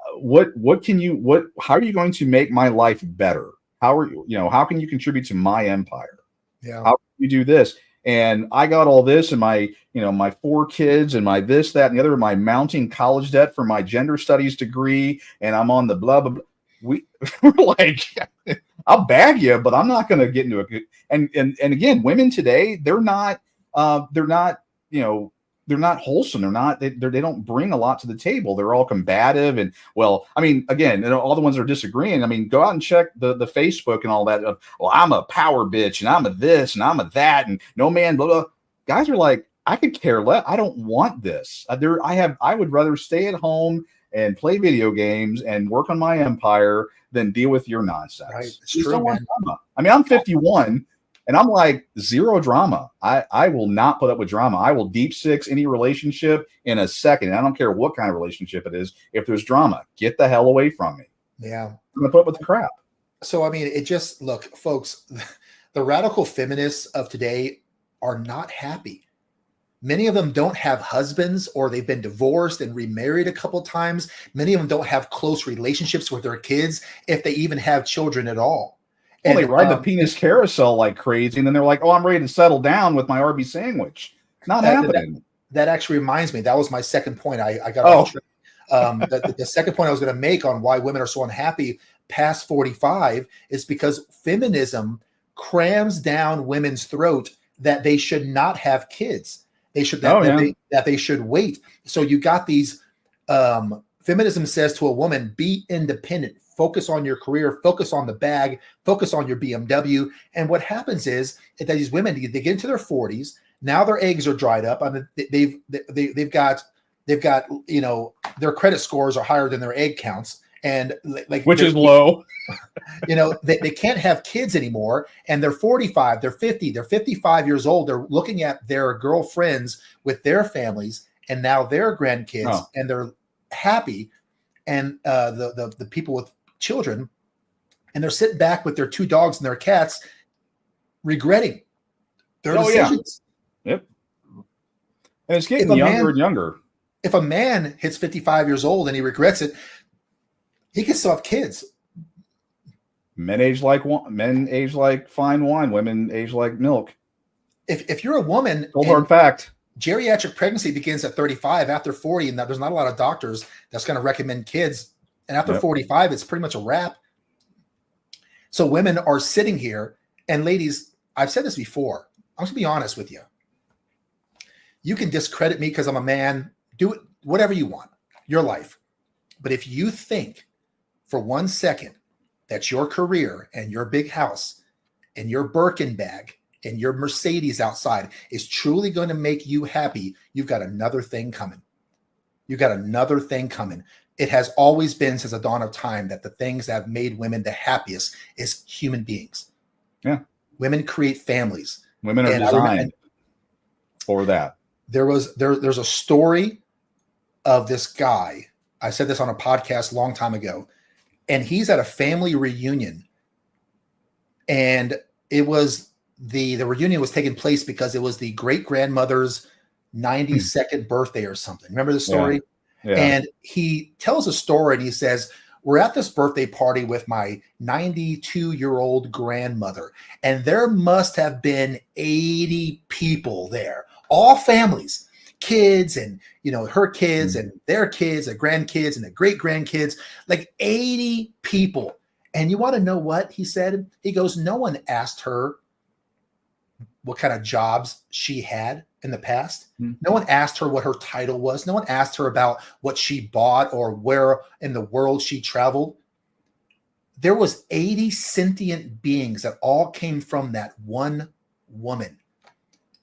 How are you going to make my life better? How can you contribute to my empire? Yeah. How you do this. And I got all this and my, my 4 kids and my this, that, and the other, my mounting college debt for my gender studies degree. And I'm on the blah, blah, blah. We're like, I'll bag you, but I'm not going to get into a good, and again, women today, they're not wholesome. They don't bring a lot to the table. They're all combative. And well, I mean, again, all the ones that are disagreeing, I mean, go out and check the Facebook and all that. Well, I'm a power bitch and I'm a this and I'm a that. And no man, blah, blah. Guys are like, I could care less. I don't want this. I would rather stay at home and play video games and work on my empire than deal with your nonsense. Right. It's true, man. I mean, I'm 51 and I'm like, zero drama. I will not put up with drama. I will deep six any relationship in a second. I don't care what kind of relationship it is. If there's drama, get the hell away from me. Yeah. I'm going to put up with the crap. So, I mean, look, folks, the radical feminists of today are not happy. Many of them don't have husbands, or they've been divorced and remarried a couple of times. Many of them don't have close relationships with their kids, if they even have children at all. Well, they ride the penis carousel like crazy, and then they're like, "Oh, I'm ready to settle down with my Arby sandwich." Not happening. That actually reminds me. That was my second point. I got off track. The second point I was going to make on why women are so unhappy past 45 is because feminism crams down women's throat that they should not have kids. They should that they should wait. So you got these. Feminism says to a woman, be independent, focus on your career, focus on the bag, focus on your BMW. And what happens is that these women, they get into their 40s. Now their eggs are dried up. I mean, they've got their credit scores are higher than their egg counts, and which is low. They can't have kids anymore, and they're 45, they're 50, they're 55 years old. They're looking at their girlfriends with their families and now their grandkids, and they're happy, and the people with children, and they're sitting back with their 2 dogs and their cats, regretting their decisions. Yeah. Yep. And it's getting younger and younger. If a man hits 55 years old and he regrets it, he can still have kids. Men age like fine wine. Women age like milk. If you're a woman, cold hard fact. Geriatric pregnancy begins at 35. After 40, and there's not a lot of doctors that's going to recommend kids. And after 45, it's pretty much a wrap. So women are sitting here, and ladies, I've said this before. I'm going to be honest with you. You can discredit me because I'm a man. Do it, whatever you want, your life. But if you think for 1 second that your career and your big house and your Birkin bag and your Mercedes outside is truly going to make you happy, you've got another thing coming. You've got another thing coming. It has always been since the dawn of time that the things that have made women the happiest is human beings. Yeah. Women create families. Women are designed for that. There's a story of this guy. I said this on a podcast a long time ago, and he's at a family reunion, and it was the reunion was taking place because it was the great grandmother's 92nd birthday or something. Remember the story? Yeah. And he tells a story, and he says, we're at this birthday party with my 92-year-old grandmother, and there must have been 80 people there, all families, kids, and her kids and their kids, their grandkids and their great grandkids, like 80 people. And you want to know what he said? He goes, no one asked her what kind of jobs she had in the past. No one asked her what her title was. No one asked her about what she bought or where in the world she traveled. There was 80 sentient beings that all came from that one woman.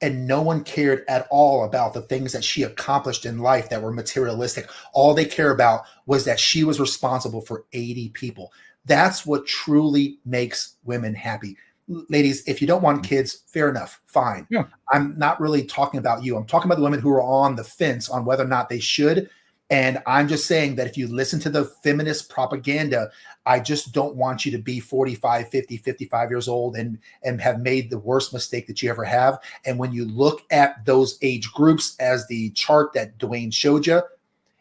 And no one cared at all about the things that she accomplished in life that were materialistic. All they care about was that she was responsible for 80 people. That's what truly makes women happy. Ladies, if you don't want kids, fair enough, fine. Yeah. I'm not really talking about you. I'm talking about the women who are on the fence on whether or not they should. And I'm just saying that if you listen to the feminist propaganda, I just don't want you to be 45, 50, 55 years old and have made the worst mistake that you ever have. And when you look at those age groups as the chart that Dwayne showed you,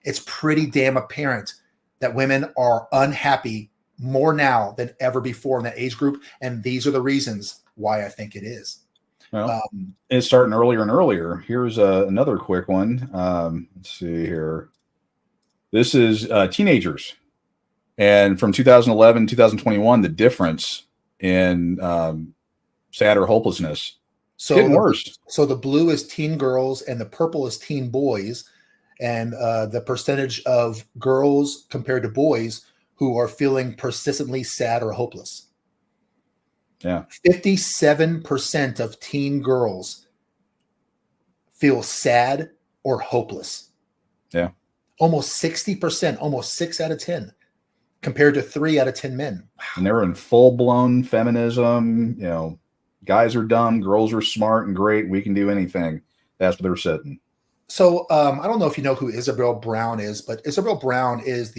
it's pretty damn apparent that women are unhappy more now than ever before in that age group. And these are the reasons why I think it is. Well, it's starting earlier and earlier. Here's another quick one. Let's see here. This is teenagers. And from 2011, 2021, the difference in sad or hopelessness. So Getting worse. So the blue is teen girls and the purple is teen boys. And the percentage of girls compared to boys who are feeling persistently sad or hopeless. Yeah. 57% of teen girls feel sad or hopeless. Yeah. Almost 60%, almost 6 out of 10, compared to 3 out of 10 men. Wow. And they're in full-blown feminism. You know, guys are dumb, girls are smart and great. We can do anything. That's what they're sitting. So I don't know if you know who Isabel Brown is, but Isabel Brown is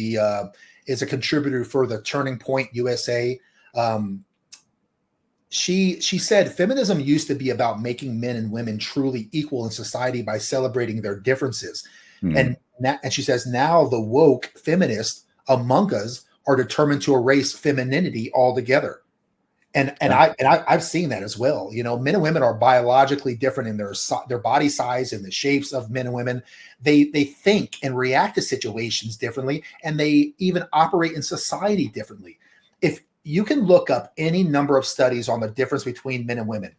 is a contributor for the Turning Point USA. She said feminism used to be about making men and women truly equal in society by celebrating their differences. And she says now the woke feminists among us are determined to erase femininity altogether. And I've seen that as well. You know, men and women are biologically different in their body size and the shapes of men and women. They think and react to situations differently, and they even operate in society differently. If you can look up any number of studies on the difference between men and women,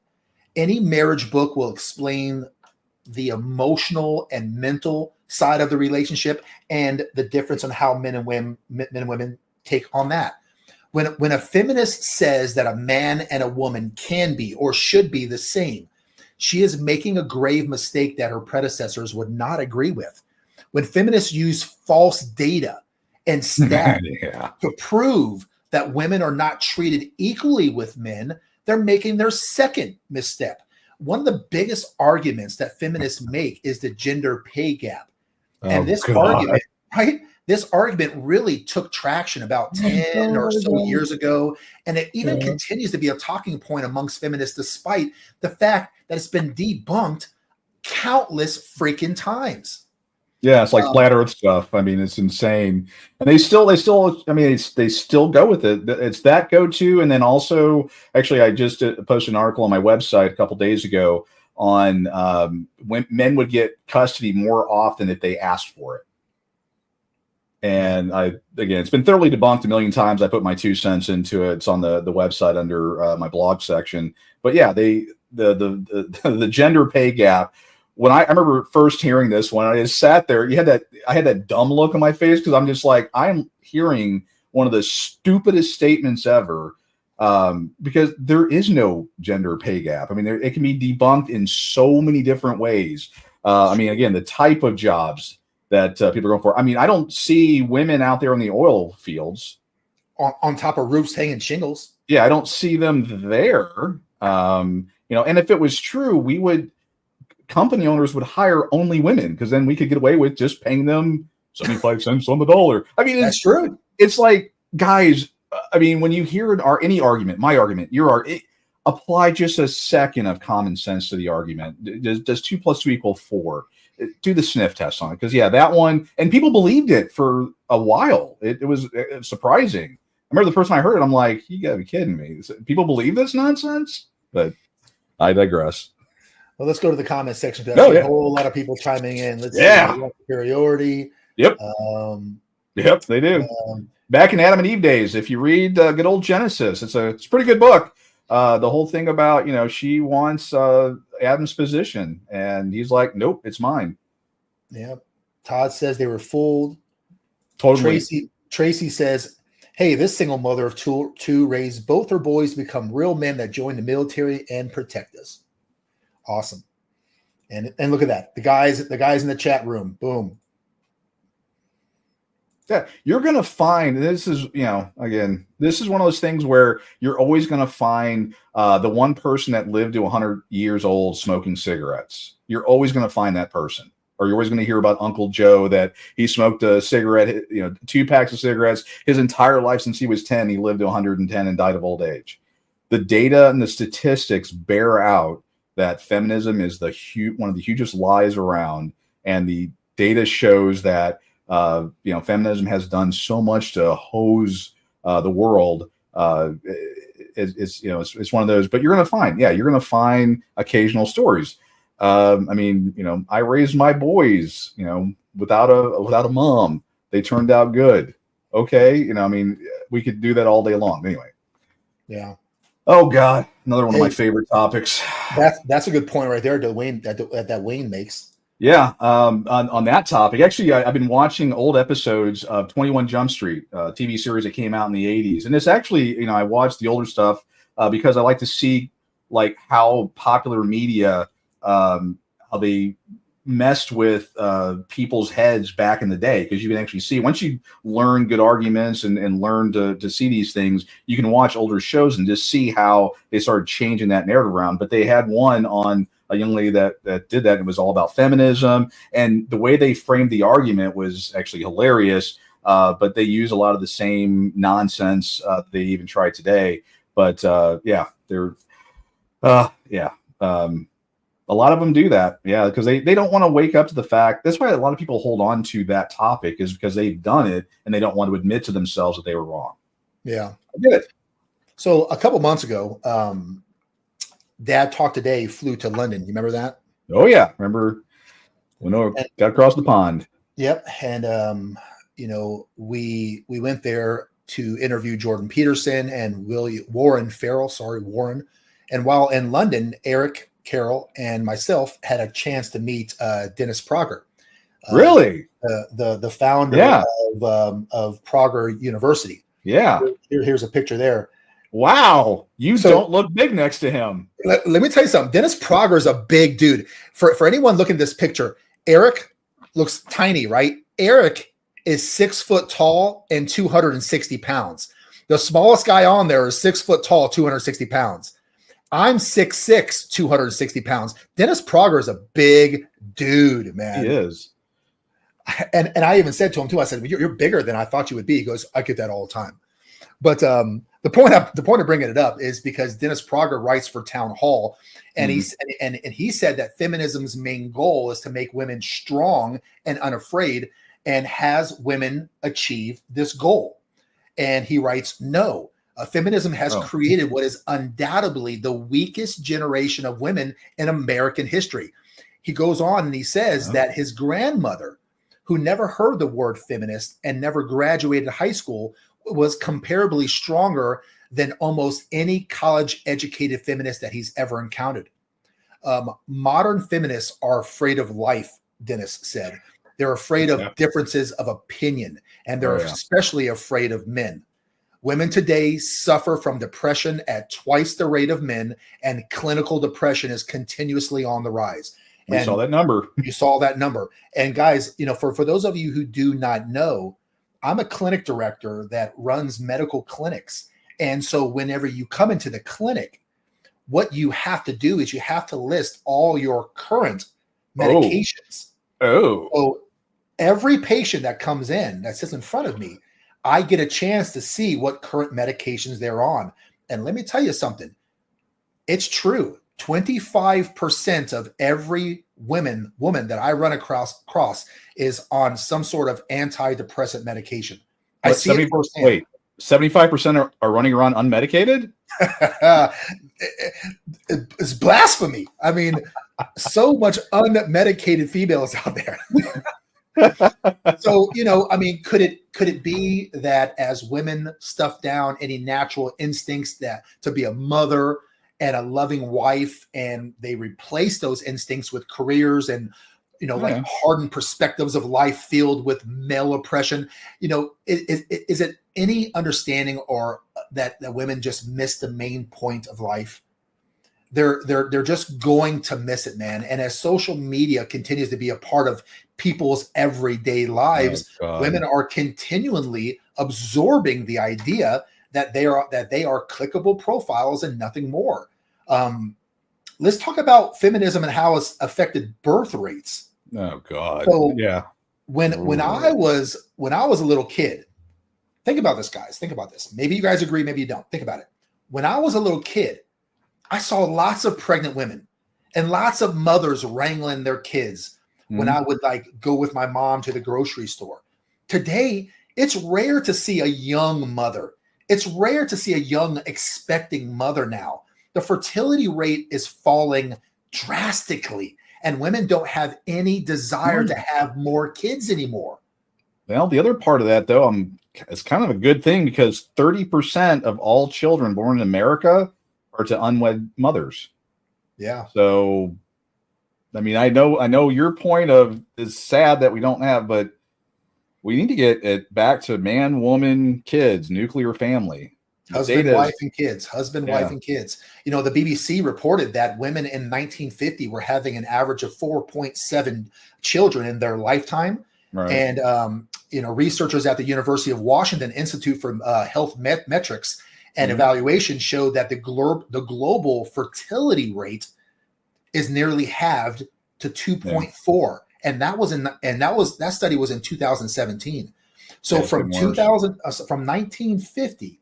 any marriage book will explain the emotional and mental side of the relationship and the difference on how men and women take on that. When a feminist says that a man and a woman can be or should be the same, she is making a grave mistake that her predecessors would not agree with. When feminists use false data and stats to prove that women are not treated equally with men, they're making their second misstep. One of the biggest arguments that feminists make is the gender pay gap. And this argument, right? This argument really took traction about 10 or so years ago. And it even continues to be a talking point amongst feminists, despite the fact that it's been debunked countless freaking times. Yeah, it's like flat Earth stuff. I mean, it's insane, and they still. I mean, they still go with it. It's that go-to, and then also, actually, I just posted an article on my website a couple days ago on when men would get custody more often if they asked for it. And it's been thoroughly debunked a million times. I put my 2 cents into it. It's on the website under my blog section. But yeah, the gender pay gap. When I remember first hearing this one, I just sat there. I had that dumb look on my face because I'm just like, I'm hearing one of the stupidest statements ever, because there is no gender pay gap. I mean, it can be debunked in so many different ways. I mean, again, the type of jobs that people are going for. I mean, I don't see women out there in the oil fields on top of roofs hanging shingles. Yeah, I don't see them there. And if it was true, company owners would hire only women, because then we could get away with just paying them 75 cents on the dollar. I mean, that's true. It's like, guys, I mean, when you hear any argument, my argument, apply just a second of common sense to the argument. Does 2 + 2 = 4? Do the sniff test on it, because that one, and people believed it for a while. It was surprising. I remember the first time I heard it, I'm like, you gotta be kidding me. People believe this nonsense? But I digress. Well, let's go to the comment section. A whole lot of people chiming in. Let's see superiority. Yep. Yep, they do. Back in Adam and Eve days, if you read good old Genesis, it's a pretty good book. The whole thing about, she wants Adam's position, and he's like, nope, it's mine. Yep. Todd says they were fooled. Totally. Tracy says, hey, this single mother of two raised both her boys to become real men that join the military and protect us. Awesome. And look at that. The guys in the chat room. Boom. Yeah, you're going to find, this is, again, this is one of those things where you're always going to find the one person that lived to 100 years old smoking cigarettes. You're always going to find that person. Or you're always going to hear about Uncle Joe that he smoked a cigarette, 2 packs of cigarettes his entire life since he was 10. He lived to 110 and died of old age. The data and the statistics bear out that feminism is one of the hugest lies around, and the data shows that feminism has done so much to hose the world. it's one of those. But you're going to find occasional stories. I mean, I raised my boys, without a mom. They turned out good. Okay, I mean, we could do that all day long. Anyway. Yeah. Oh God, another one of my favorite topics. That's a good point right there, that Wayne makes. Yeah, on that topic, actually, I've been watching old episodes of 21 Jump Street, TV series that came out in the 80s. And it's actually, I watched the older stuff because I like to see like how popular media, how they messed with people's heads back in the day. Because you can actually see, once you learn good arguments and learn to see these things, you can watch older shows and just see how they started changing that narrative around. But they had one on a young lady that did that. It was all about feminism, and the way they framed the argument was actually hilarious. But they use a lot of the same nonsense they even try today. But they're a lot of them do that, because they don't want to wake up to the fact. That's why a lot of people hold on to that topic, is because they've done it and they don't want to admit to themselves that they were wrong. Yeah, I get it. So a couple months ago, Dad Talk Today flew to London. You remember that? Oh yeah, remember when I got across the pond. Yep, and we went there to interview Jordan Peterson and Warren Farrell. Warren. And while in London, Eric, Carol, and myself had a chance to meet Dennis Prager. Really? The founder of Prager University. Yeah. Here's a picture there. Wow. You don't look big next to him. Let me tell you something. Dennis Prager is a big dude. For anyone looking at this picture, Eric looks tiny, right? Eric is 6 foot tall and 260 pounds. The smallest guy on there is 6 foot tall, 260 pounds. I'm 6'6", 260 pounds. Dennis Prager is a big dude, man. He is. And I even said to him too, I said, you're bigger than I thought you would be. He goes, I get that all the time. But the point of bringing it up is because Dennis Prager writes for Town Hall, and he said that feminism's main goal is to make women strong and unafraid, and has women achieve this goal? And he writes, no. Feminism has created what is undoubtedly the weakest generation of women in American history. He goes on and he says that his grandmother, who never heard the word feminist and never graduated high school, was comparably stronger than almost any college-educated feminist that he's ever encountered. Modern feminists are afraid of life, Dennis said. They're afraid of differences of opinion, and they're especially afraid of men. Women today suffer from depression at twice the rate of men, and clinical depression is continuously on the rise. We saw that number. You saw that number. And guys, for those of you who do not know, I'm a clinic director that runs medical clinics. And so whenever you come into the clinic, what you have to do is you have to list all your current medications. So every patient that comes in, that sits in front of me, I get a chance to see what current medications they're on. And let me tell you something. It's true. 25% of every woman that I run across is on some sort of antidepressant medication. I see it firsthand. Wait, 75% are running around unmedicated? It's blasphemy. I mean, so much unmedicated females out there. So, I mean, could it be that as women stuff down any natural instincts to be a mother and a loving wife, and they replace those instincts with careers and, like hardened perspectives of life filled with male oppression? Is it any understanding or that women just miss the main point of life? They're just going to miss it, man. And as social media continues to be a part of people's everyday lives, women are continually absorbing the idea that they are clickable profiles and nothing more. Let's talk about feminism and how it's affected birth rates. Oh God. So yeah. When I was a little kid, think about this, guys. Think about this. Maybe you guys agree, maybe you don't. Think about it. When I was a little kid, I saw lots of pregnant women and lots of mothers wrangling their kids when I would go with my mom to the grocery store. Today, it's rare to see a young mother. It's rare to see a young expecting mother now. The fertility rate is falling drastically, and women don't have any desire to have more kids anymore. Well, the other part of that, though, it's kind of a good thing because 30% of all children born in America are to unwed mothers. Yeah. So, I mean, I know your point of is sad that we don't have, but we need to get it back to man, woman, kids, nuclear family. Husband, wife, and kids. Husband, wife, and kids. You know, the BBC reported that women in 1950 were having an average of 4.7 children in their lifetime. Right. And, you know, researchers at the University of Washington Institute for Health Metrics and Evaluation showed that the global fertility rate is nearly halved to 2.4. And that study was in 2017. So from 1950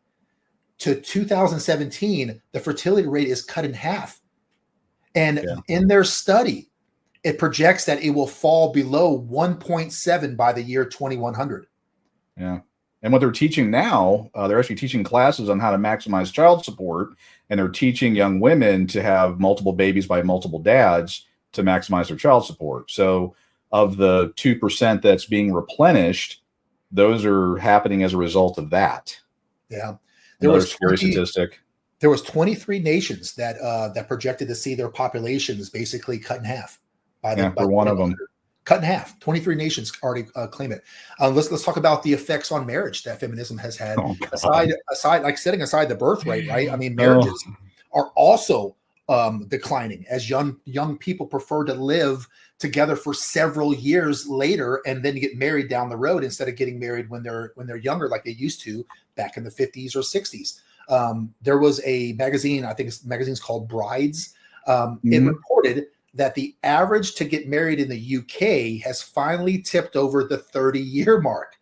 to 2017, the fertility rate is cut in half. And in their study, it projects that it will fall below 1.7 by the year 2100. Yeah. And what they're teaching now, they're actually teaching classes on how to maximize child support. And they're teaching young women to have multiple babies by multiple dads to maximize their child support. So of the 2% that's being replenished, those are happening as a result of that. Yeah. There was a scary statistic. There was 23 nations that projected to see their populations basically cut in half. By one of them. Cut in half. 23 nations already claim it. Let's talk about the effects on marriage that feminism has had. Aside, like setting aside the birth rate, right? I mean, marriages are also declining as young people prefer to live together for several years later and then get married down the road instead of getting married when they're younger, like they used to back in the 50s or 60s. There was a magazine, I think it's magazine's called Brides. It reported that the average to get married in the UK has finally tipped over the 30-year mark.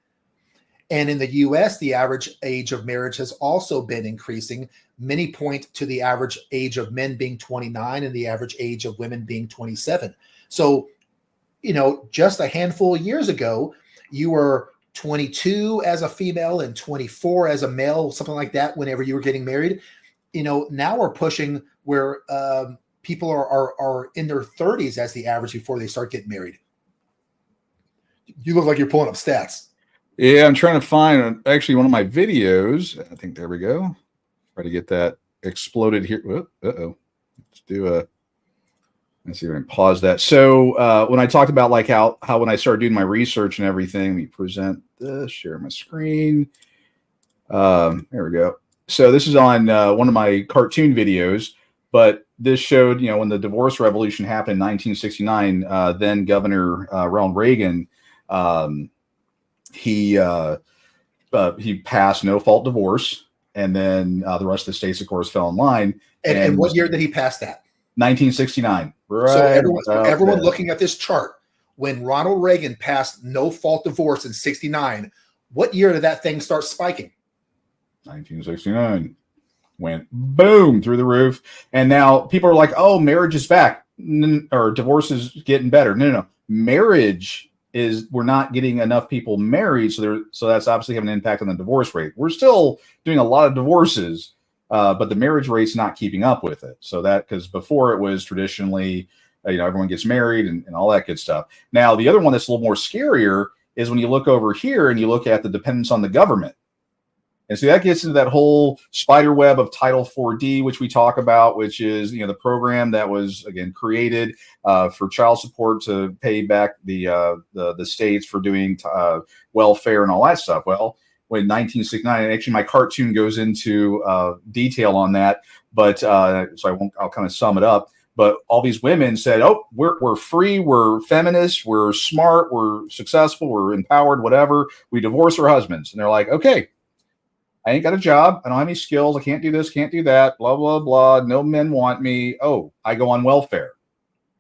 And in the US, the average age of marriage has also been increasing. Many point to the average age of men being 29 and the average age of women being 27. So, you know, just a handful of years ago, you were 22 as a female and 24 as a male, something like that, whenever you were getting married. You know, now we're pushing where people are in their 30s as the average before they start getting married. You look like you're pulling up stats. Yeah, I'm trying to find actually one of my videos. I think there we go. Try to get that exploded here. Uh-oh. Let's see if I can pause that. So when I talked about like how when I started doing my research and everything, let me present this, share my screen. There we go. So this is on one of my cartoon videos, but this showed, you know, when the divorce revolution happened in 1969, then Governor Ronald Reagan, he passed no-fault divorce, and then the rest of the states, of course, fell in line. And what year did he pass that? 1969. Right. So everyone looking at this chart, when Ronald Reagan passed no-fault divorce in 69, what year did that thing start spiking? 1969. Went boom through the roof. And now people are like, oh, marriage is back, or divorce is getting better. No. Marriage is, we're not getting enough people married. So that's obviously having an impact on the divorce rate. We're still doing a lot of divorces, but the marriage rate's not keeping up with it. So that, because before it was traditionally, you know, everyone gets married and all that good stuff. Now, the other one that's a little more scarier is when you look over here and you look at the dependence on the government. And so that gets into that whole spider web of Title 4D, which we talk about, which is, you know, the program that was, again, created for child support to pay back the states for doing welfare and all that stuff. Well, when 1969, and actually my cartoon goes into detail on that, but so I'll kind of sum it up. But all these women said, oh, we're free, we're feminists, we're smart, we're successful, we're empowered, whatever. We divorce our husbands. And they're like, okay, I ain't got a job. I don't have any skills. I can't do this, can't do that, blah, blah, blah. No men want me. Oh, I go on welfare.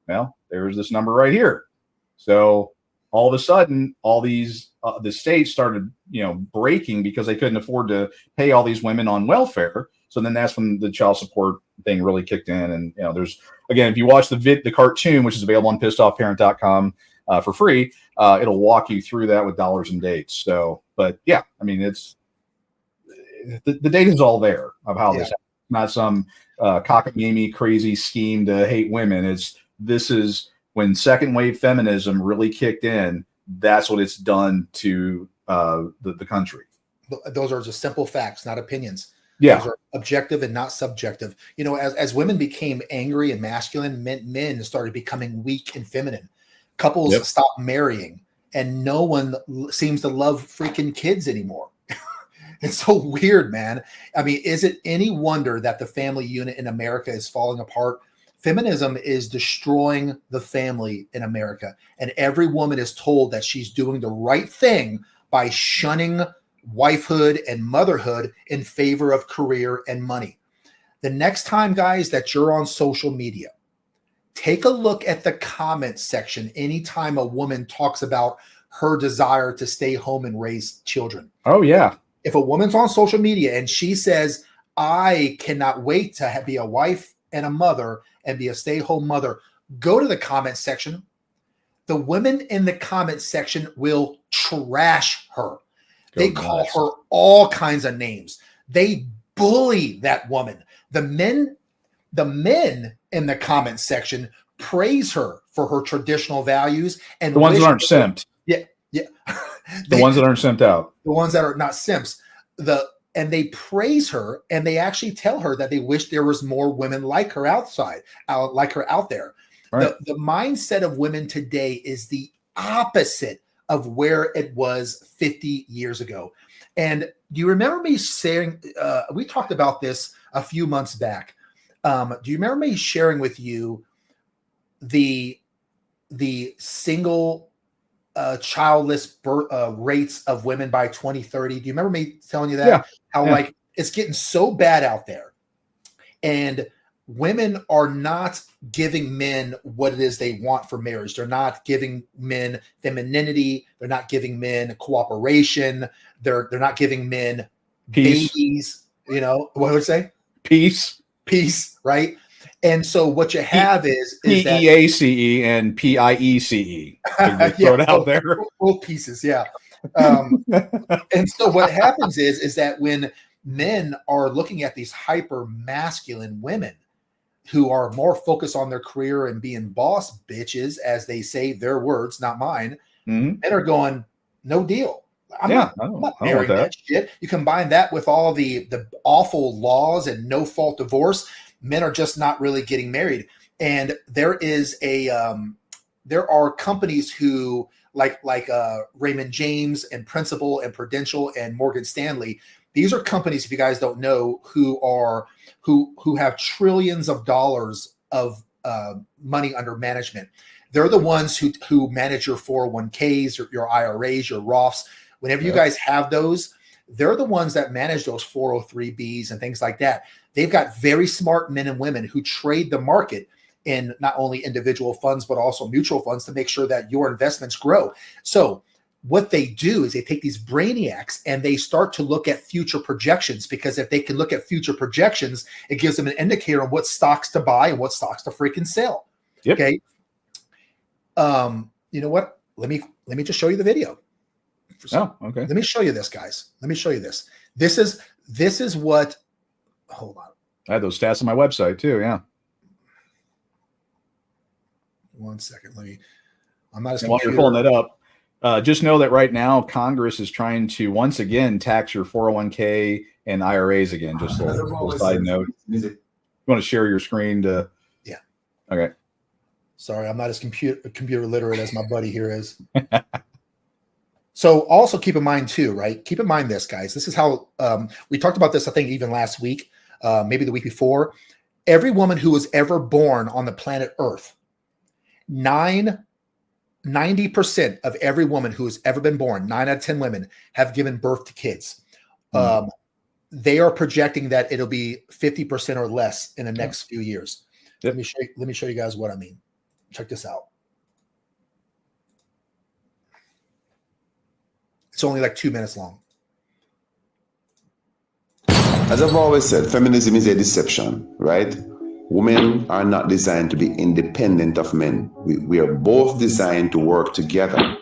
Well, there's this number right here. So all of a sudden, all these, the states started, you know, breaking because they couldn't afford to pay all these women on welfare. So then that's when the child support thing really kicked in. And, you know, there's, again, if you watch the cartoon, which is available on pissedoffparent.com for free, it'll walk you through that with dollars and dates. So, but yeah, I mean, the data's all there of how Yeah. this happens. Not some cockamamie crazy scheme to hate women. This is when second wave feminism really kicked in. That's what it's done to the country. Those are just simple facts, not opinions. Yeah. Those are objective and not subjective. You know, as women became angry and masculine, men started becoming weak and feminine. Couples stopped marrying, and no one seems to love freaking kids anymore. It's so weird, man. I mean, is it any wonder that the family unit in America is falling apart? Feminism is destroying the family in America, and every woman is told that she's doing the right thing by shunning wifehood and motherhood in favor of career and money. The next time, guys, that you're on social media, take a look at the comment section anytime a woman talks about her desire to stay home and raise children. Oh, yeah. If a woman's on social media and she says, I cannot wait to be a wife and a mother and be a stay-at-home mother, go to the comment section. The women in the comment section will trash her. They call her all kinds of names. They bully that woman. The men in the comment section praise her for her traditional values, and the ones that aren't simped. Yeah. The ones that aren't simped out. The ones that are not simps. And they praise her, and they actually tell her that they wish there was more women like her out there. Right. The mindset of women today is the opposite of where it was 50 years ago. And do you remember me saying, we talked about this a few months back. Do you remember me sharing with you the single childless birth rates of women by 2030? Do you remember me telling you that? Yeah. How like it's getting so bad out there, and women are not giving men what it is they want for marriage. They're not giving men femininity. They're not giving men cooperation. They're not giving men peace. Babies. You know what would I say? Peace, right? And so what you have is PEACE and PIECE. Throw it out there. Both pieces, yeah. And so what happens is that when men are looking at these hyper masculine women who are more focused on their career and being boss bitches, as they say, their words, not mine, men are going, no deal. I'm not marrying that shit. You combine that with all the awful laws and no fault divorce, men are just not really getting married. And there are companies who like Raymond James and Principal and Prudential and Morgan Stanley. These are companies, if you guys don't know, who have trillions of dollars of money under management. They're the ones who manage your 401ks, your IRAs, your Roths. Whenever you guys have those, they're the ones that manage those 403bs and things like that. They've got very smart men and women who trade the market in not only individual funds, but also mutual funds to make sure that your investments grow. So what they do is they take these brainiacs and they start to look at future projections, because if they can look at future projections, it gives them an indicator on what stocks to buy and what stocks to freaking sell. Yep. Okay. You know what? Let me just show you the video. Okay. Let me show you this, guys. Let me show you this. This is what. Hold on. I had those stats on my website too. Yeah. 1 second. I'm not as while you're pulling it up. Just know that right now Congress is trying to once again tax your 401k and IRAs again. Just a little side note. You want to share your screen to? Yeah. Okay. Sorry, I'm not as computer literate as my buddy here is. So also keep in mind too, right? Keep in mind this, guys. This is how we talked about this, I think, even last week, maybe the week before. Every woman who was ever born on the planet Earth, 90% of every woman who has ever been born, 9 out of 10 women, have given birth to kids. They are projecting that it'll be 50% or less in the next few years. Let me show you guys what I mean. Check this out. It's only like 2 minutes long. As I've always said, feminism is a deception, right? Women are not designed to be independent of men. We are both designed to work together.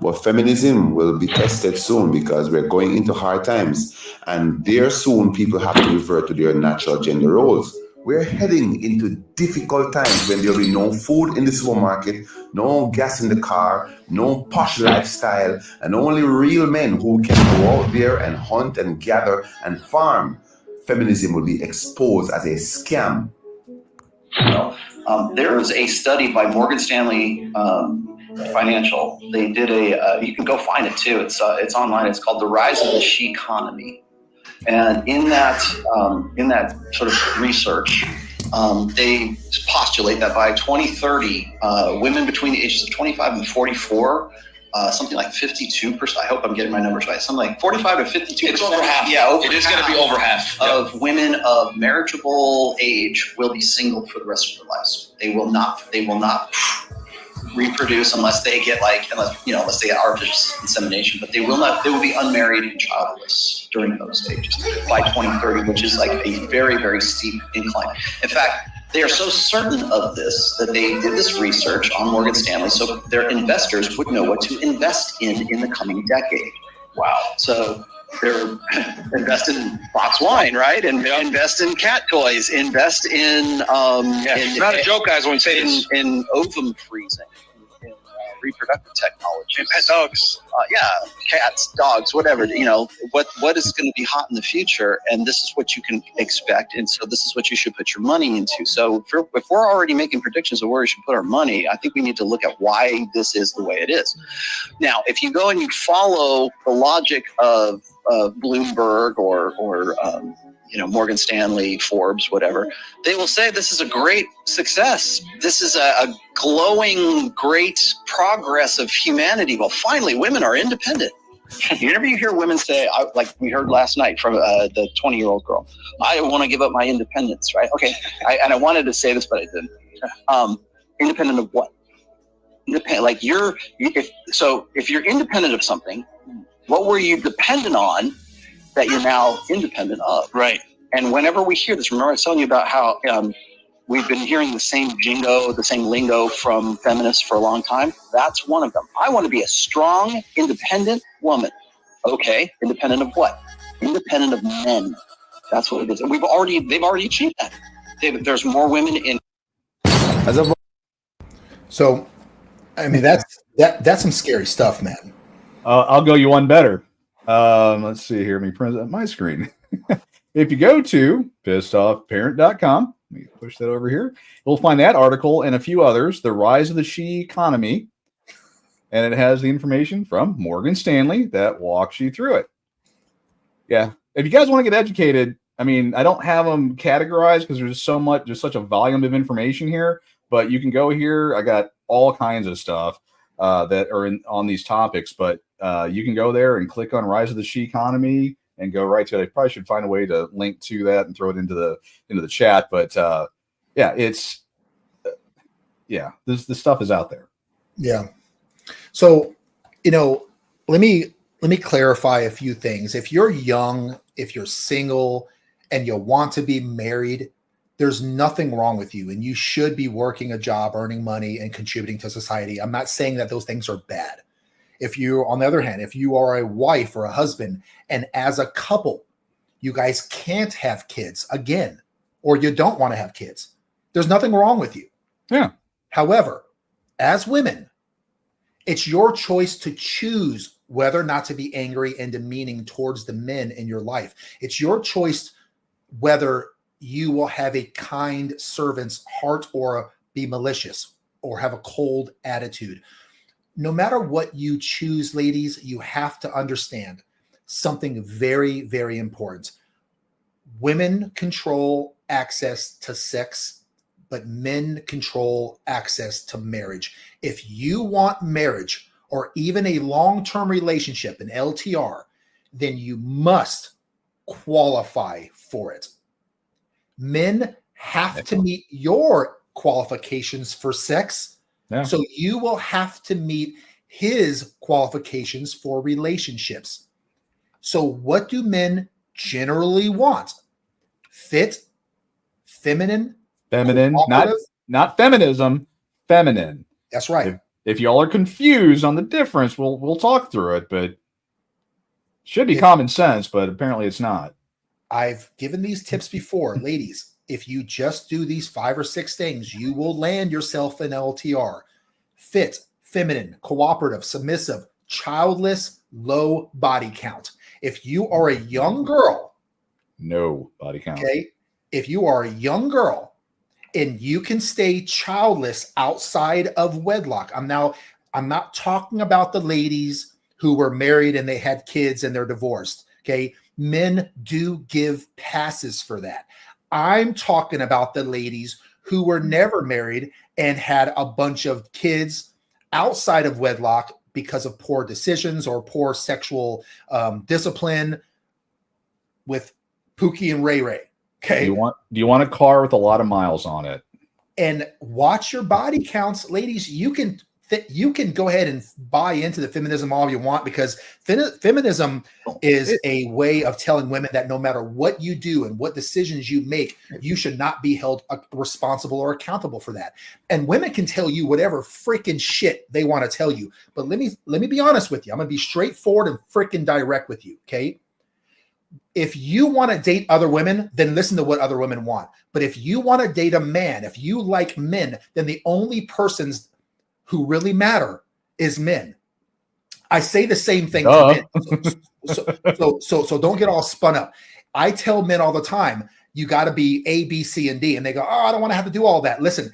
But feminism will be tested soon because we're going into hard times. And there soon people have to revert to their natural gender roles. We're heading into difficult times when there'll be no food in the supermarket, no gas in the car, no posh lifestyle, and only real men who can go out there and hunt and gather and farm. Feminism will be exposed as a scam. There was a study by Morgan Stanley Financial. They did you can go find it too. It's online. It's called The Rise of the She Economy. And in that sort of research, they postulate that by 2030, women between the ages of 25 and 44, something like 52%. I hope I'm getting my numbers right. Something like 45 to 52%. It's over half. Yeah, it is going to be over half of women of marriageable age will be single for the rest of their lives. They will not reproduce unless they get unless they get artificial insemination, but they will be unmarried and childless during those stages by 2030, which is like a very, very steep incline. In fact, they are so certain of this that they did this research on Morgan Stanley so their investors would know what to invest in the coming decade. Wow. So they're invested in box wine, right? And invest in cat toys, invest in it's not a joke, guys, when we say this. In ovum freezing, in reproductive technology, And pet dogs. Cats, dogs, whatever. What is going to be hot in the future, and this is what you can expect, and so this is what you should put your money into. So if we're already making predictions of where we should put our money, I think we need to look at why this is the way it is. Now, if you go and you follow the logic of Bloomberg or Morgan Stanley, Forbes, whatever, they will say this is a great success. This is a glowing, great progress of humanity. Well, finally, women are independent. Whenever you hear women say, like we heard last night from the 20-year-old girl, I want to give up my independence, right? Okay, I wanted to say this, but I didn't. Independent of what? If you're independent of something, what were you dependent on that you're now independent of? Right. And whenever we hear this, remember I was telling you about how we've been hearing the same lingo from feminists for a long time. That's one of them. I want to be a strong, independent woman. Okay, independent of what? Independent of men. That's what it is. And they've already achieved that. There's more women in. So, I mean, that's some scary stuff, man. I'll go you one better. Let's see here. Let me present my screen. If you go to pissedoffparent.com, let me push that over here. You'll find that article and a few others, The Rise of the She Economy. And it has the information from Morgan Stanley that walks you through it. Yeah. If you guys want to get educated, I mean, I don't have them categorized because there's such a volume of information here, but you can go here. I got all kinds of stuff that are on these topics, but you can go there and click on Rise of the She Economy and go right to it. I probably should find a way to link to that and throw it into the chat. But this stuff is out there. Yeah. So, let me clarify a few things. If you're young, if you're single, and you want to be married, there's nothing wrong with you, and you should be working a job, earning money, and contributing to society. I'm not saying that those things are bad. If you, on the other hand, if you are a wife or a husband, and as a couple, you guys can't have kids again, or you don't want to have kids, there's nothing wrong with you. Yeah. However, as women, it's your choice to choose whether or not to be angry and demeaning towards the men in your life. It's your choice whether you will have a kind servant's heart or be malicious or have a cold attitude. No matter what you choose, ladies, you have to understand something very, very important. Women control access to sex, but men control access to marriage. If you want marriage or even a long-term relationship, an LTR, then you must qualify for it. Men have to meet your qualifications for sex. Yeah. So you will have to meet his qualifications for relationships. So what do men generally want? Fit, feminine, not feminism, feminine. That's right. if y'all are confused on the difference, we'll talk through it, but should be common sense, but apparently it's not. I've given these tips before. Ladies, if you just do these 5 or 6 things, you will land yourself an LTR. Fit, feminine, cooperative, submissive, childless, low body count. If you are a young girl, no body count. Okay. If you are a young girl and you can stay childless outside of wedlock. I'm not talking about the ladies who were married and they had kids and they're divorced. Okay. Men do give passes for that. I'm talking about the ladies who were never married and had a bunch of kids outside of wedlock because of poor decisions or poor sexual discipline with Pookie and Ray Ray. Okay. Do you want a car with a lot of miles on it? And watch your body counts, ladies. You can go ahead and buy into the feminism all you want, because feminism is a way of telling women that no matter what you do and what decisions you make, you should not be held responsible or accountable for that. And women can tell you whatever freaking shit they want to tell you. But let me be honest with you. I'm going to be straightforward and freaking direct with you. Okay. If you want to date other women, then listen to what other women want. But if you want to date a man, if you like men, then the only persons who really matter is men. I say the same thing to men. So don't get all spun up. I tell men all the time, you got to be A, B, C, and D. And they go, oh, I don't want to have to do all that. Listen,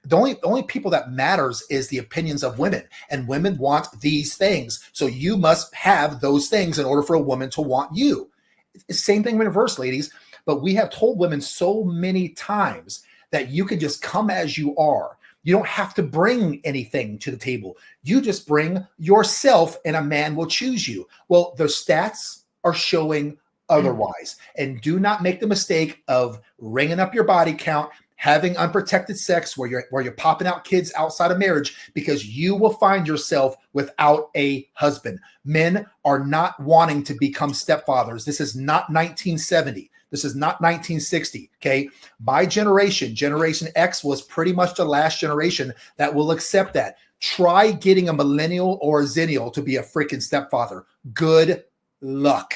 the only people that matters is the opinions of women, and women want these things. So you must have those things in order for a woman to want you. It's the same thing in reverse, ladies. But we have told women so many times that you can just come as you are. You don't have to bring anything to the table. You just bring yourself and a man will choose you. Well, the stats are showing otherwise. And do not make the mistake of ringing up your body count, having unprotected sex where you're popping out kids outside of marriage, because you will find yourself without a husband. Men are not wanting to become stepfathers. This is not 1970. This is not 1960. Okay. My generation, Generation X, was pretty much the last generation that will accept that. Try getting a millennial or a zennial to be a freaking stepfather. Good luck.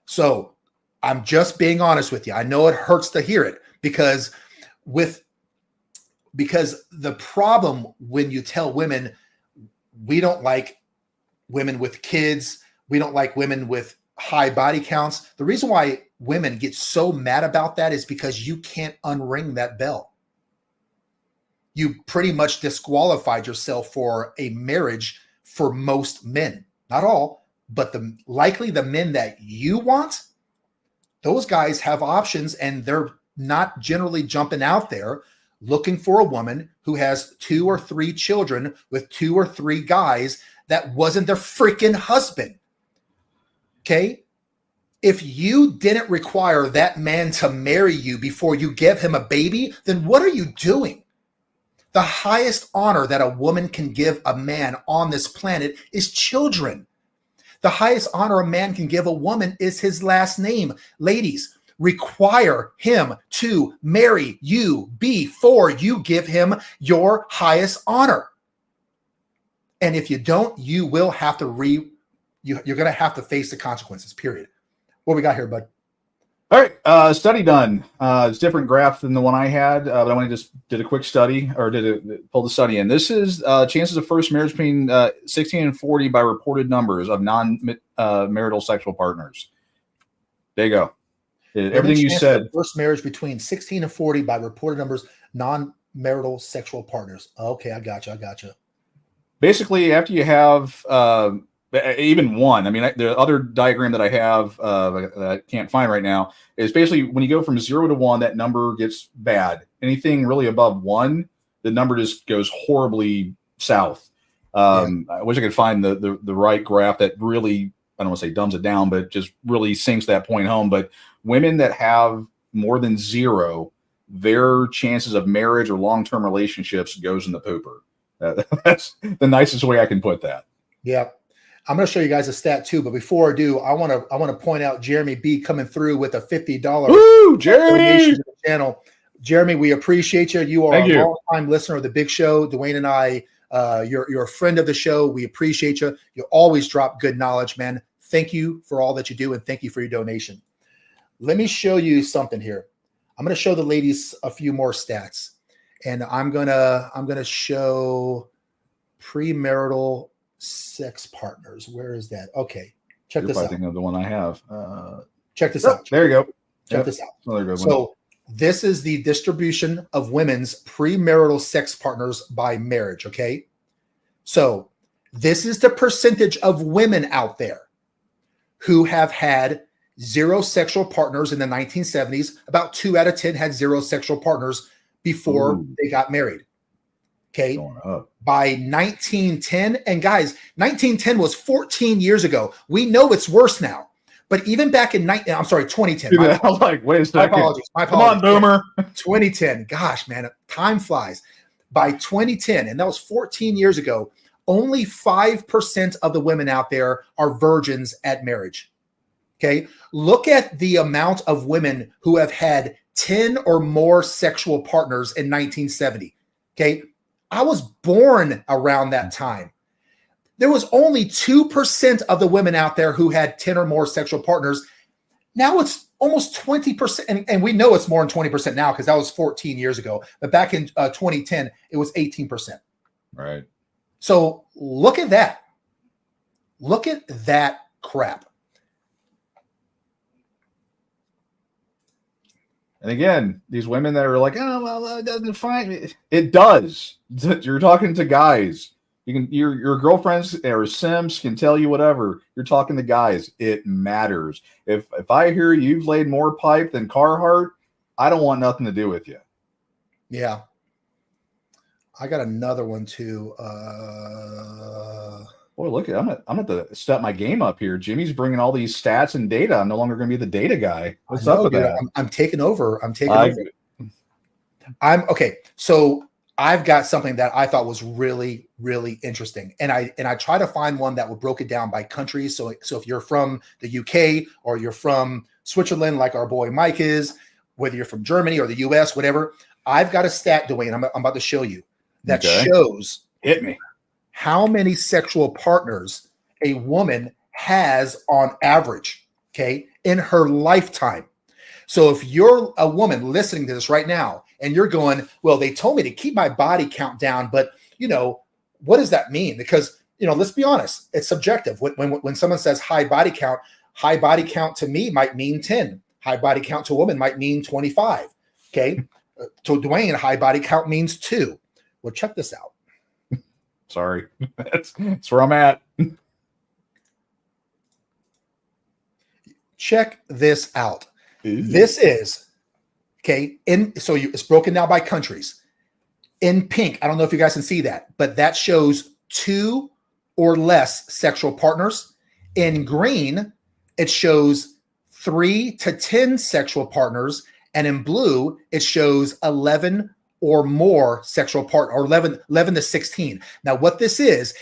So I'm just being honest with you. I know it hurts to hear it, because the problem when you tell women we don't like women with kids, we don't like women with high body counts, the reason why women get so mad about that is because you can't unring that bell. You pretty much disqualified yourself for a marriage for most men. Not all, but likely the men that you want, those guys have options, and they're not generally jumping out there looking for a woman who has 2 or 3 children with 2 or 3 guys that wasn't their freaking husband. Okay? If you didn't require that man to marry you before you give him a baby, then what are you doing? The highest honor that a woman can give a man on this planet is children. The highest honor a man can give a woman is his last name. Ladies, require him to marry you before you give him your highest honor. And if you don't, you will have to you're going to have to face the consequences, period. What we got here, bud? All right, study done. It's a different graph than the one I had, but I want to just did a quick study, or pull the study in. This is chances of first marriage between 16 and 40 by reported numbers of non-marital sexual partners. There you go. Everything you said. First marriage between 16 and 40 by reported numbers, non-marital sexual partners. Okay, I got you. Basically, after you have even one, I mean, the other diagram that I have that I can't find right now is basically when you go from 0 to 1, that number gets bad. Anything really above 1, the number just goes horribly south. I wish I could find the right graph that really, I don't want to say dumbs it down, but just really sinks that point home. But women that have more than 0, their chances of marriage or long-term relationships goes in the pooper. That's the nicest way I can put that. Yeah. I'm going to show you guys a stat too, but before I do, I want to point out Jeremy B coming through with a $50 Woo, Jeremy! donation to the channel. Jeremy, we appreciate you. You are Thank a you. long-time listener of the Big Show. Dwayne and I, you're a friend of the show. We appreciate you. You always drop good knowledge, man. Thank you for all that you do, and thank you for your donation. Let me show you something here. I'm going to show the ladies a few more stats, and I'm gonna show premarital sex partners. Where is that? Okay, check this out. Thinking of the one I have. Check this out. There you go. Check this out. Another good one. So this is the distribution of women's premarital sex partners by marriage. Okay, so this is the percentage of women out there who have had 0 sexual partners in the 1970s. About 2 out of 10 had 0 sexual partners before they got married. Okay. By 1910, and guys, 1910 was 14 years ago. We know it's worse now. But even back in 2010. I was like, wait a second. My apologies. Come on, boomer. 2010. Gosh, man, time flies. By 2010, and that was 14 years ago, only 5% of the women out there are virgins at marriage. Okay. Look at the amount of women who have had 10 or more sexual partners in 1970. Okay. I was born around that time. There was only 2% of the women out there who had 10 or more sexual partners. Now it's almost 20%. And we know it's more than 20% now because that was 14 years ago. But back in 2010, it was 18%. Right. So look at that. Look at that crap. And again, these women that are like, oh, well, it doesn't fine. It does. You're talking to guys. Your girlfriends or Sims can tell you whatever. You're talking to guys. It matters. If I hear you've laid more pipe than Carhartt, I don't want nothing to do with you. Yeah. I got another one too. Boy, look at I'm at to step my game up here. Jimmy's bringing all these stats and data. I'm no longer going to be the data guy. What's up with that? I'm taking over. I'm okay. So I've got something that I thought was really, really interesting, and I try to find one that would broke it down by country. So if you're from the UK or you're from Switzerland, like our boy Mike is, whether you're from Germany or the US, whatever, I've got a stat, Dwayne. I'm about to show you that shows hit me how many sexual partners a woman has on average, okay, in her lifetime. So if you're a woman listening to this right now and you're going, well, they told me to keep my body count down, but what does that mean? Because, let's be honest, it's subjective. When someone says high body count to me might mean 10. High body count to a woman might mean 25. Okay. To Dwayne, high body count means 2. Well, check this out. Sorry. That's where I'm at. Check this out. This is okay. It's broken down by countries. In pink, I don't know if you guys can see that, but that shows 2 or less sexual partners. In green, it shows 3 to 10 sexual partners, and in blue, it shows 11 or more sexual partner, or 11 to 16. Now, what this is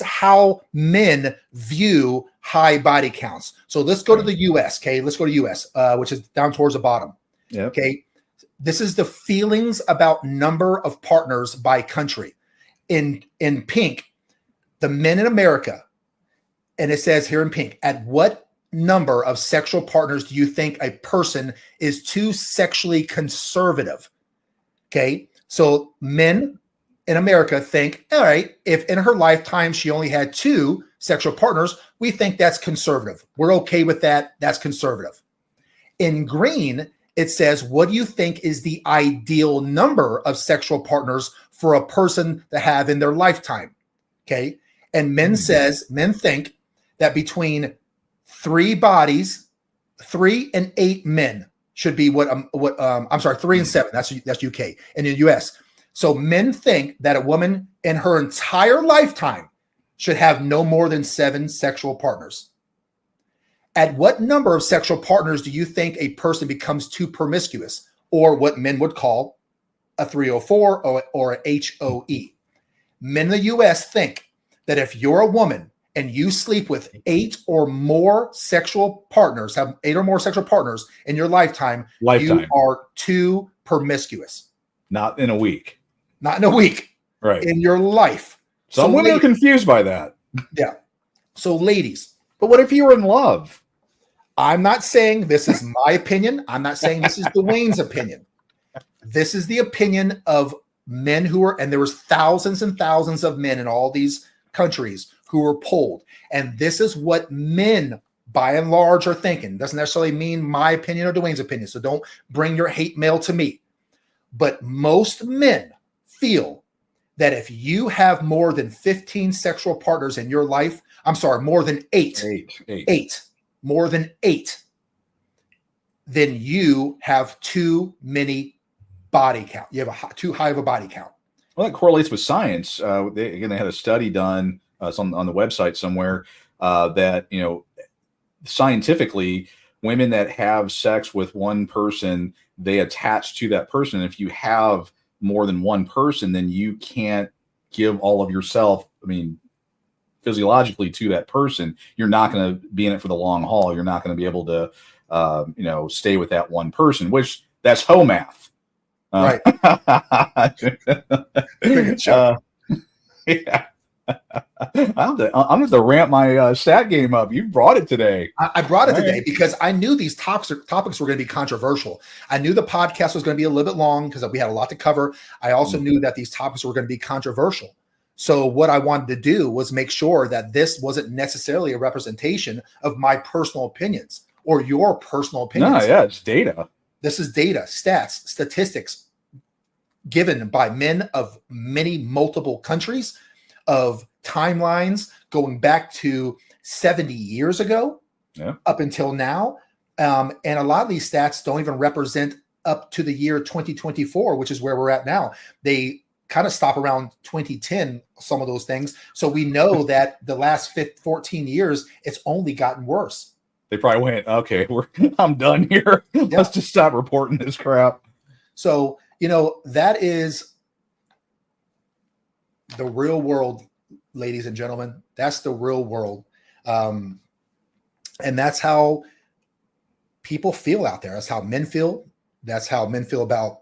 how men view high body counts. So let's go to the US, okay? Let's go to US, which is down towards the bottom. Yep. Okay. This is the feelings about number of partners by country. In pink, the men in America, and it says here in pink, at what number of sexual partners do you think a person is too sexually conservative? Okay, so men in America think, all right, if in her lifetime she only had 2 sexual partners, we think that's conservative. We're okay with that. That's conservative. In green, it says, what do you think is the ideal number of sexual partners for a person to have in their lifetime? Okay, and men think that between 3 bodies, 3 and 8 men should be 3 and 7. That's UK. And in the US. So men think that a woman in her entire lifetime should have no more than 7 sexual partners. At what number of sexual partners do you think a person becomes too promiscuous, or what men would call a 304 or a HOE? Men in the US think that if you're a woman and you sleep with 8 or more sexual partners, have 8 or more sexual partners in your lifetime, you are too promiscuous. Not in a week. Not in a week. Right. In your life. Some women are confused by that. Yeah. So ladies. But what if you were in love? I'm not saying this is my opinion. I'm not saying this is Dwayne's opinion. This is the opinion of men who are, and there was thousands and thousands of men in all these countries who were polled. And this is what men, by and large, are thinking. Doesn't necessarily mean my opinion or Dwayne's opinion. So don't bring your hate mail to me. But most men feel that if you have more than 15 sexual partners in your life, I'm sorry, more than 8. More than 8, then you have too many body count. You have too high of a body count. Well, that correlates with science. They had a study done on the website somewhere that, scientifically, women that have sex with one person, they attach to that person. If you have more than one person, then you can't give all of yourself, physiologically to that person. You're not going to be in it for the long haul. You're not going to be able to, stay with that one person, which that's hoe math. Right. Yeah. I'm going to ramp my stat game up. You brought it today. I brought it today because I knew these topics were going to be controversial. I knew the podcast was going to be a little bit long because we had a lot to cover. I also knew that these topics were going to be controversial. So what I wanted to do was make sure that this wasn't necessarily a representation of my personal opinions or your personal opinions. No, yeah, it's data. This is data, stats, statistics given by men of multiple countries, of timelines going back to 70 years ago up until now. And a lot of these stats don't even represent up to the year 2024, which is where we're at now. They kind of stop around 2010, some of those things. So we know that the last 14 years, it's only gotten worse. They probably went, okay, I'm done here. Let's just stop reporting this crap. So, that is the real world, ladies and gentlemen. That's the real world. And that's how people feel out there. That's how men feel. That's how men feel about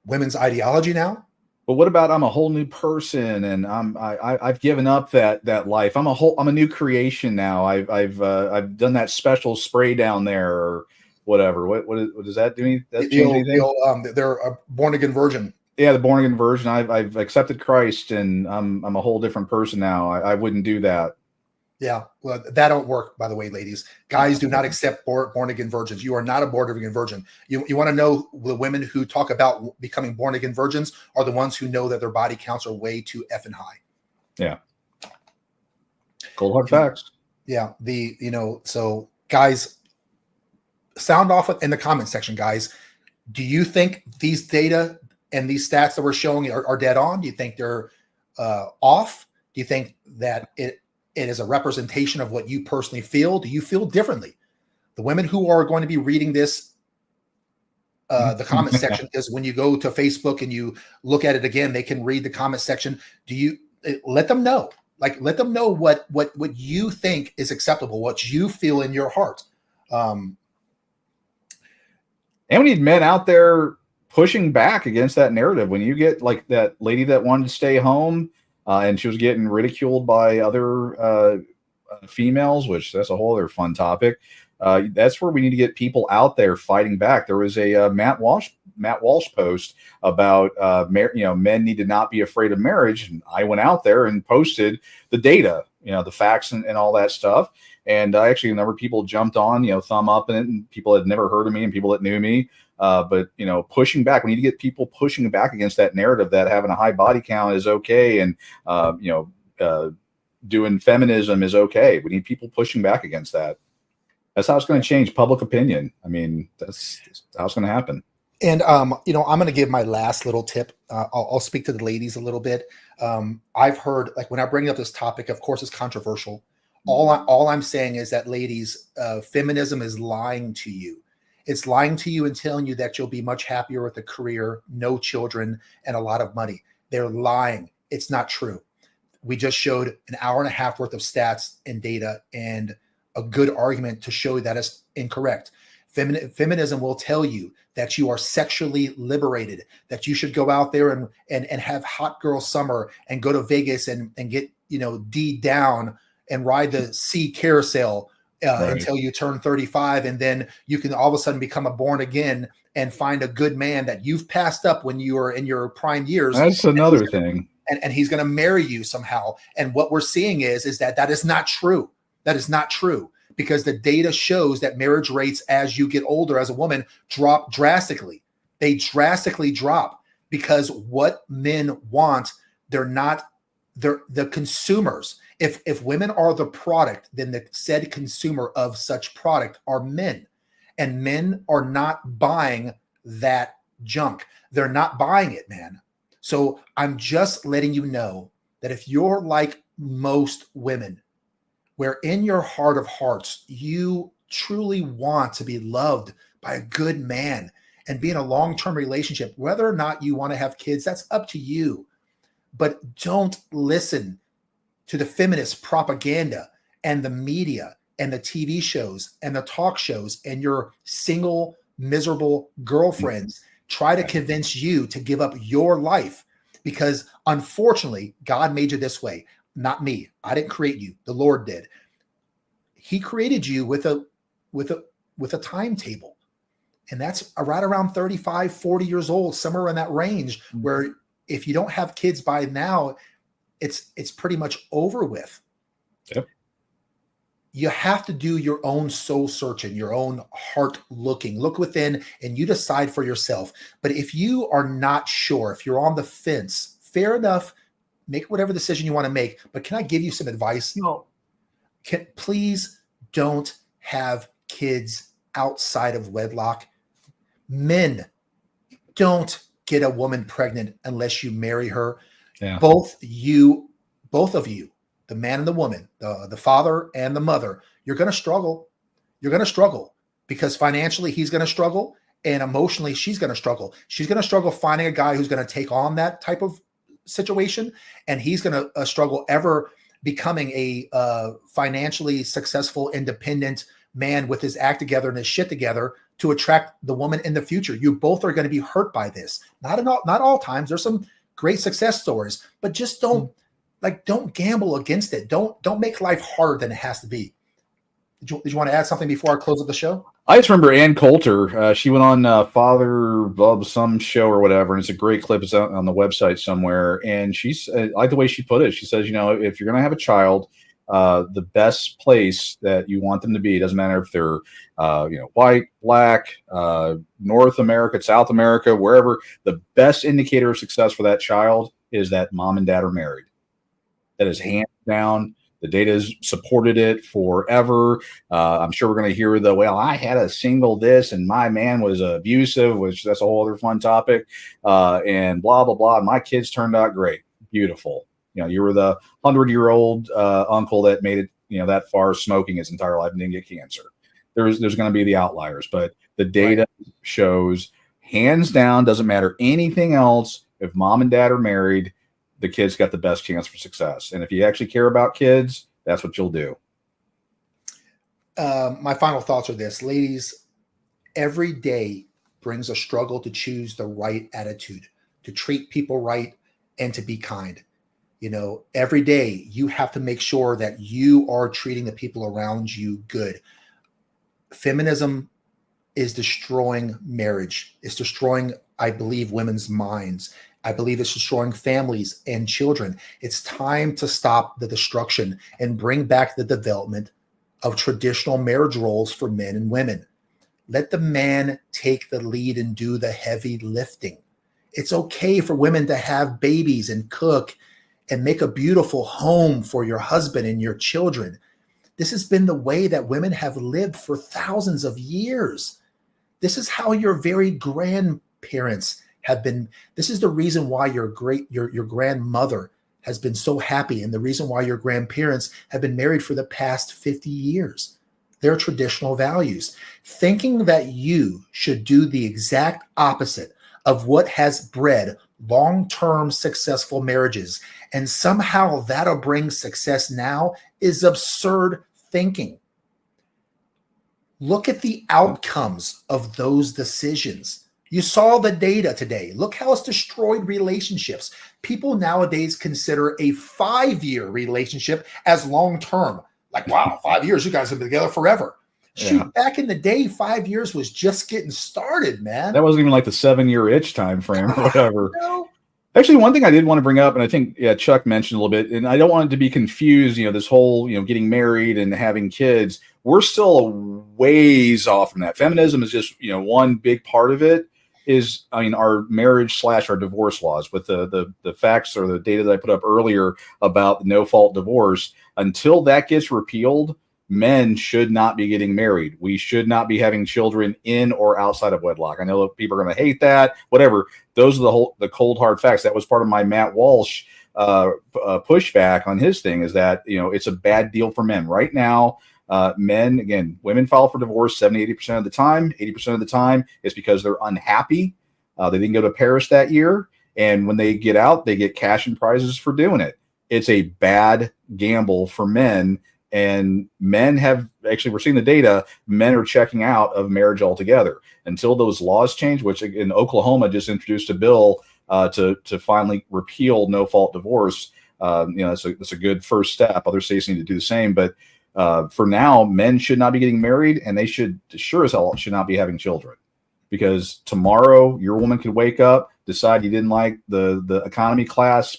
women's ideology now. But what about I'm a whole new person and I've given up that life. I'm a new creation now. I've done that special spray down there or whatever. What does that do? That change anything? They're a born again virgin. Yeah, the born again virgin. I've accepted Christ and I'm a whole different person now. I wouldn't do that. Yeah, well, that don't work, by the way, ladies. Guys do not accept born again virgins. You are not a born again virgin. You want to know the women who talk about becoming born again virgins are the ones who know that their body counts are way too effing high. Yeah. Cold hard facts. Yeah. So guys, sound off in the comment section, guys. Do you think these data and these stats that we're showing are dead on? Do you think they're off? Do you think that it is a representation of what you personally feel? Do you feel differently? The women who are going to be reading this, the comment section, because when you go to Facebook and you look at it again, they can read the comment section. Do you let them know? Let them know what you think is acceptable, what you feel in your heart. And we need men out there pushing back against that narrative. When you get like that lady that wanted to stay home, and she was getting ridiculed by other females, which that's a whole other fun topic. That's where we need to get people out there fighting back. There was a Matt Walsh post about men need to not be afraid of marriage, and I went out there and posted the data, the facts and all that stuff. And actually, a number of people jumped on, thumb up in it, and people had never heard of me and people that knew me. But pushing back, we need to get people pushing back against that narrative that having a high body count is okay, and doing feminism is okay. We need people pushing back against that. That's how it's going to change public opinion. That's how it's going to happen. And I'm going to give my last little tip. I'll speak to the ladies a little bit. I've heard, when I bring up this topic, of course, it's controversial. All I'm saying is that, ladies, feminism is lying to you. It's lying to you and telling you that you'll be much happier with a career, no children, and a lot of money. They're lying. It's not true. we just showed an hour and a half worth of stats and data and a good argument to show that is incorrect. Feminism will tell you that you are sexually liberated, that you should go out there and have hot girl summer and go to Vegas and get, D down and ride the C carousel until you turn 35. And then you can all of a sudden become a born again and find a good man that you've passed up when you were in your prime years. That's another thing. And he's going to marry you somehow. And what we're seeing is that is not true. That is not true, because the data shows that marriage rates as you get older as a woman drop drastically. They drastically drop because what men want, they're the consumers. If women are the product, then the said consumer of such product are men. And men are not buying that junk. They're not buying it, man. So I'm just letting you know that if you're like most women, where in your heart of hearts, you truly want to be loved by a good man and be in a long-term relationship, whether or not you want to have kids, that's up to you. But don't listen to the feminist propaganda and the media and the TV shows and the talk shows and your single, miserable girlfriends try to convince you to give up your life, because unfortunately, God made you this way. Not me. I didn't create you. The Lord did. He created you with a timetable. And that's right around 35, 40 years old, somewhere in that range, where if you don't have kids by now, it's pretty much over with. Yep. You have to do your own soul searching, your own heart looking. Look within and you decide for yourself. But if you are not sure, if you're on the fence, fair enough, make whatever decision you want to make. But can I give you some advice? No. Please don't have kids outside of wedlock. Men, don't get a woman pregnant unless you marry her. Yeah. Both of you, the man and the woman, the father and the mother, you're going to struggle. You're going to struggle because financially he's going to struggle and emotionally she's going to struggle. She's going to struggle finding a guy who's going to take on that type of situation, and he's going to struggle ever becoming a financially successful, independent man with his act together and his shit together to attract the woman in the future. You both are going to be hurt by this. Not all times. There's some great success stories, but just don't gamble against it. Don't make life harder than it has to be. Did you want to add something before I close up the show? I just remember Ann Coulter. She went on Father of some show or whatever, and it's a great clip. It's out on the website somewhere. And she's I like the way she put it. She says, if you're going to have a child, the best place that you want them to be, it doesn't matter if they're white, black, North America, South America, wherever, the best indicator of success for that child is that mom and dad are married. That is hands down. The data has supported it forever. I'm sure we're going to hear I had a single this and my man was abusive, which that's a whole other fun topic, and blah, blah, blah. And my kids turned out great. Beautiful. You were the 100-year-old uncle that made it, that far smoking his entire life and didn't get cancer. There's going to be the outliers, but the data shows hands down, doesn't matter anything else. If mom and dad are married, the kids got the best chance for success. And if you actually care about kids, that's what you'll do. My final thoughts are this. Ladies, every day brings a struggle to choose the right attitude, to treat people right, and to be kind. Every day you have to make sure that you are treating the people around you good. Feminism is destroying marriage. It's destroying, I believe, women's minds. I believe it's destroying families and children. It's time to stop the destruction and bring back the development of traditional marriage roles for men and women. Let the man take the lead and do the heavy lifting. It's okay for women to have babies and cook and make a beautiful home for your husband and your children. This has been the way that women have lived for thousands of years. This is how your very grandparents have been. This is the reason why your grandmother has been so happy, and the reason why your grandparents have been married for the past 50 years. Their traditional values. Thinking that you should do the exact opposite of what has bred long-term successful marriages, and somehow that'll bring success now is absurd thinking. Look at the outcomes of those decisions. You saw the data today. Look how it's destroyed relationships. People nowadays consider a 5-year relationship as long-term. Like, wow, 5 years, you guys have been together forever. Shoot, back in the day, 5 years was just getting started, man. That wasn't even like the 7-year itch time frame or whatever. No. Actually, one thing I did want to bring up, and I think Chuck mentioned a little bit, and I don't want it to be confused, this whole, getting married and having kids. We're still a ways off from that. Feminism is just, one big part of it is, our marriage / our divorce laws with the facts or the data that I put up earlier about the no-fault divorce. Until that gets repealed, men should not be getting married. We should not be having children in or outside of wedlock. I know people are going to hate that, whatever. Those are the cold, hard facts. That was part of my Matt Walsh pushback on his thing, is that, it's a bad deal for men. Right now, women file for divorce 70, 80% of the time. 80% of the time it's because they're unhappy. They didn't go to Paris that year. And when they get out, they get cash and prizes for doing it. It's a bad gamble for men. And men have actually, we're seeing the data, men are checking out of marriage altogether until those laws change, which in Oklahoma just introduced a bill to finally repeal no-fault divorce. That's a good first step. Other states need to do the same. But for now, men should not be getting married, and they should sure as hell should not be having children. Because tomorrow, your woman could wake up, decide you didn't like the economy class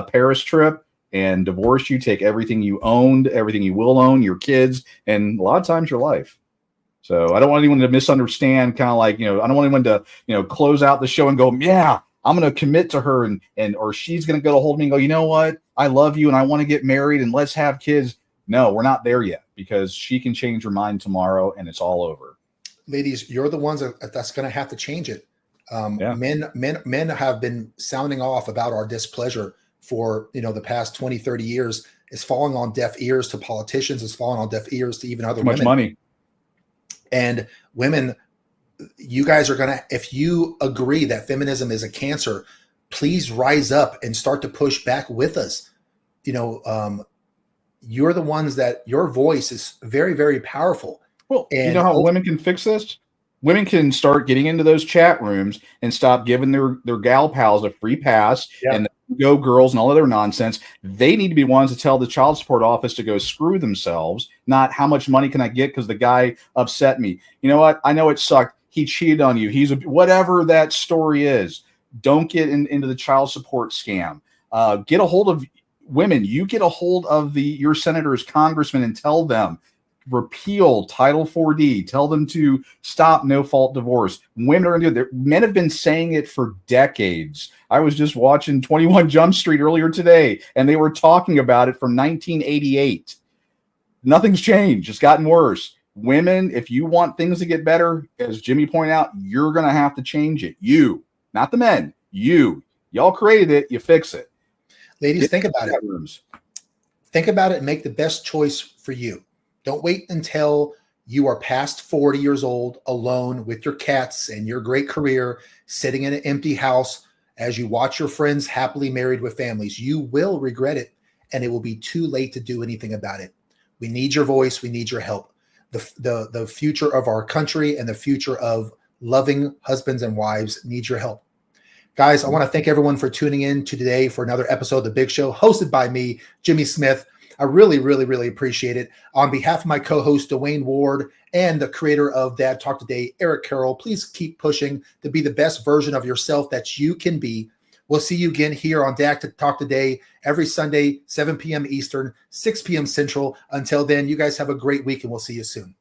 Paris trip, and divorce you, take everything you owned, everything you will own, your kids, and a lot of times your life. So I don't want anyone to misunderstand, kind of like, I don't want anyone to, close out the show and go, yeah, I'm going to commit to her or she's going to go to hold me and go, you know what? I love you and I want to get married and let's have kids. No, we're not there yet, because she can change her mind tomorrow and it's all over. Ladies, you're the ones that's going to have to change it. Men have been sounding off about our displeasure for the past 20, 30 years. Is falling on deaf ears to politicians, is falling on deaf ears to even other women. Too much money. And women, you guys are gonna, if you agree that feminism is a cancer, please rise up and start to push back with us. You're the ones that your voice is very, very powerful. Well, and you know how women can fix this? Women can start getting into those chat rooms and stop giving their gal pals a free pass and the go girls and all of their nonsense. They need to be ones to tell the child support office to go screw themselves, not how much money can I get because the guy upset me. You know what? I know it sucked. He cheated on you. Whatever that story is. Don't get into the child support scam. Get a hold of women. You get a hold of your senators, congressmen, and tell them, repeal Title 4D. Tell them to stop no-fault divorce. Women are going to do it. Men have been saying it for decades. I was just watching 21 Jump Street earlier today, and they were talking about it from 1988. Nothing's changed. It's gotten worse. Women, if you want things to get better, as Jimmy pointed out, you're going to have to change it. You, not the men. You. Y'all created it. You fix it. Ladies, think about it. Think about it and make the best choice for you. Don't wait until you are past 40 years old, alone with your cats and your great career, sitting in an empty house as you watch your friends happily married with families. You will regret it, and it will be too late to do anything about it. We need your voice. We need your help. The future of our country and the future of loving husbands and wives need your help. Guys, I want to thank everyone for tuning in to today for another episode of The Big Show, hosted by me, Jimmy Smith. I really, really, really appreciate it. On behalf of my co-host, Dwayne Ward, and the creator of Dad Talk Today, Eric Carroll, please keep pushing to be the best version of yourself that you can be. We'll see you again here on Dad Talk Today every Sunday, 7 p.m. Eastern, 6 p.m. Central. Until then, you guys have a great week, and we'll see you soon.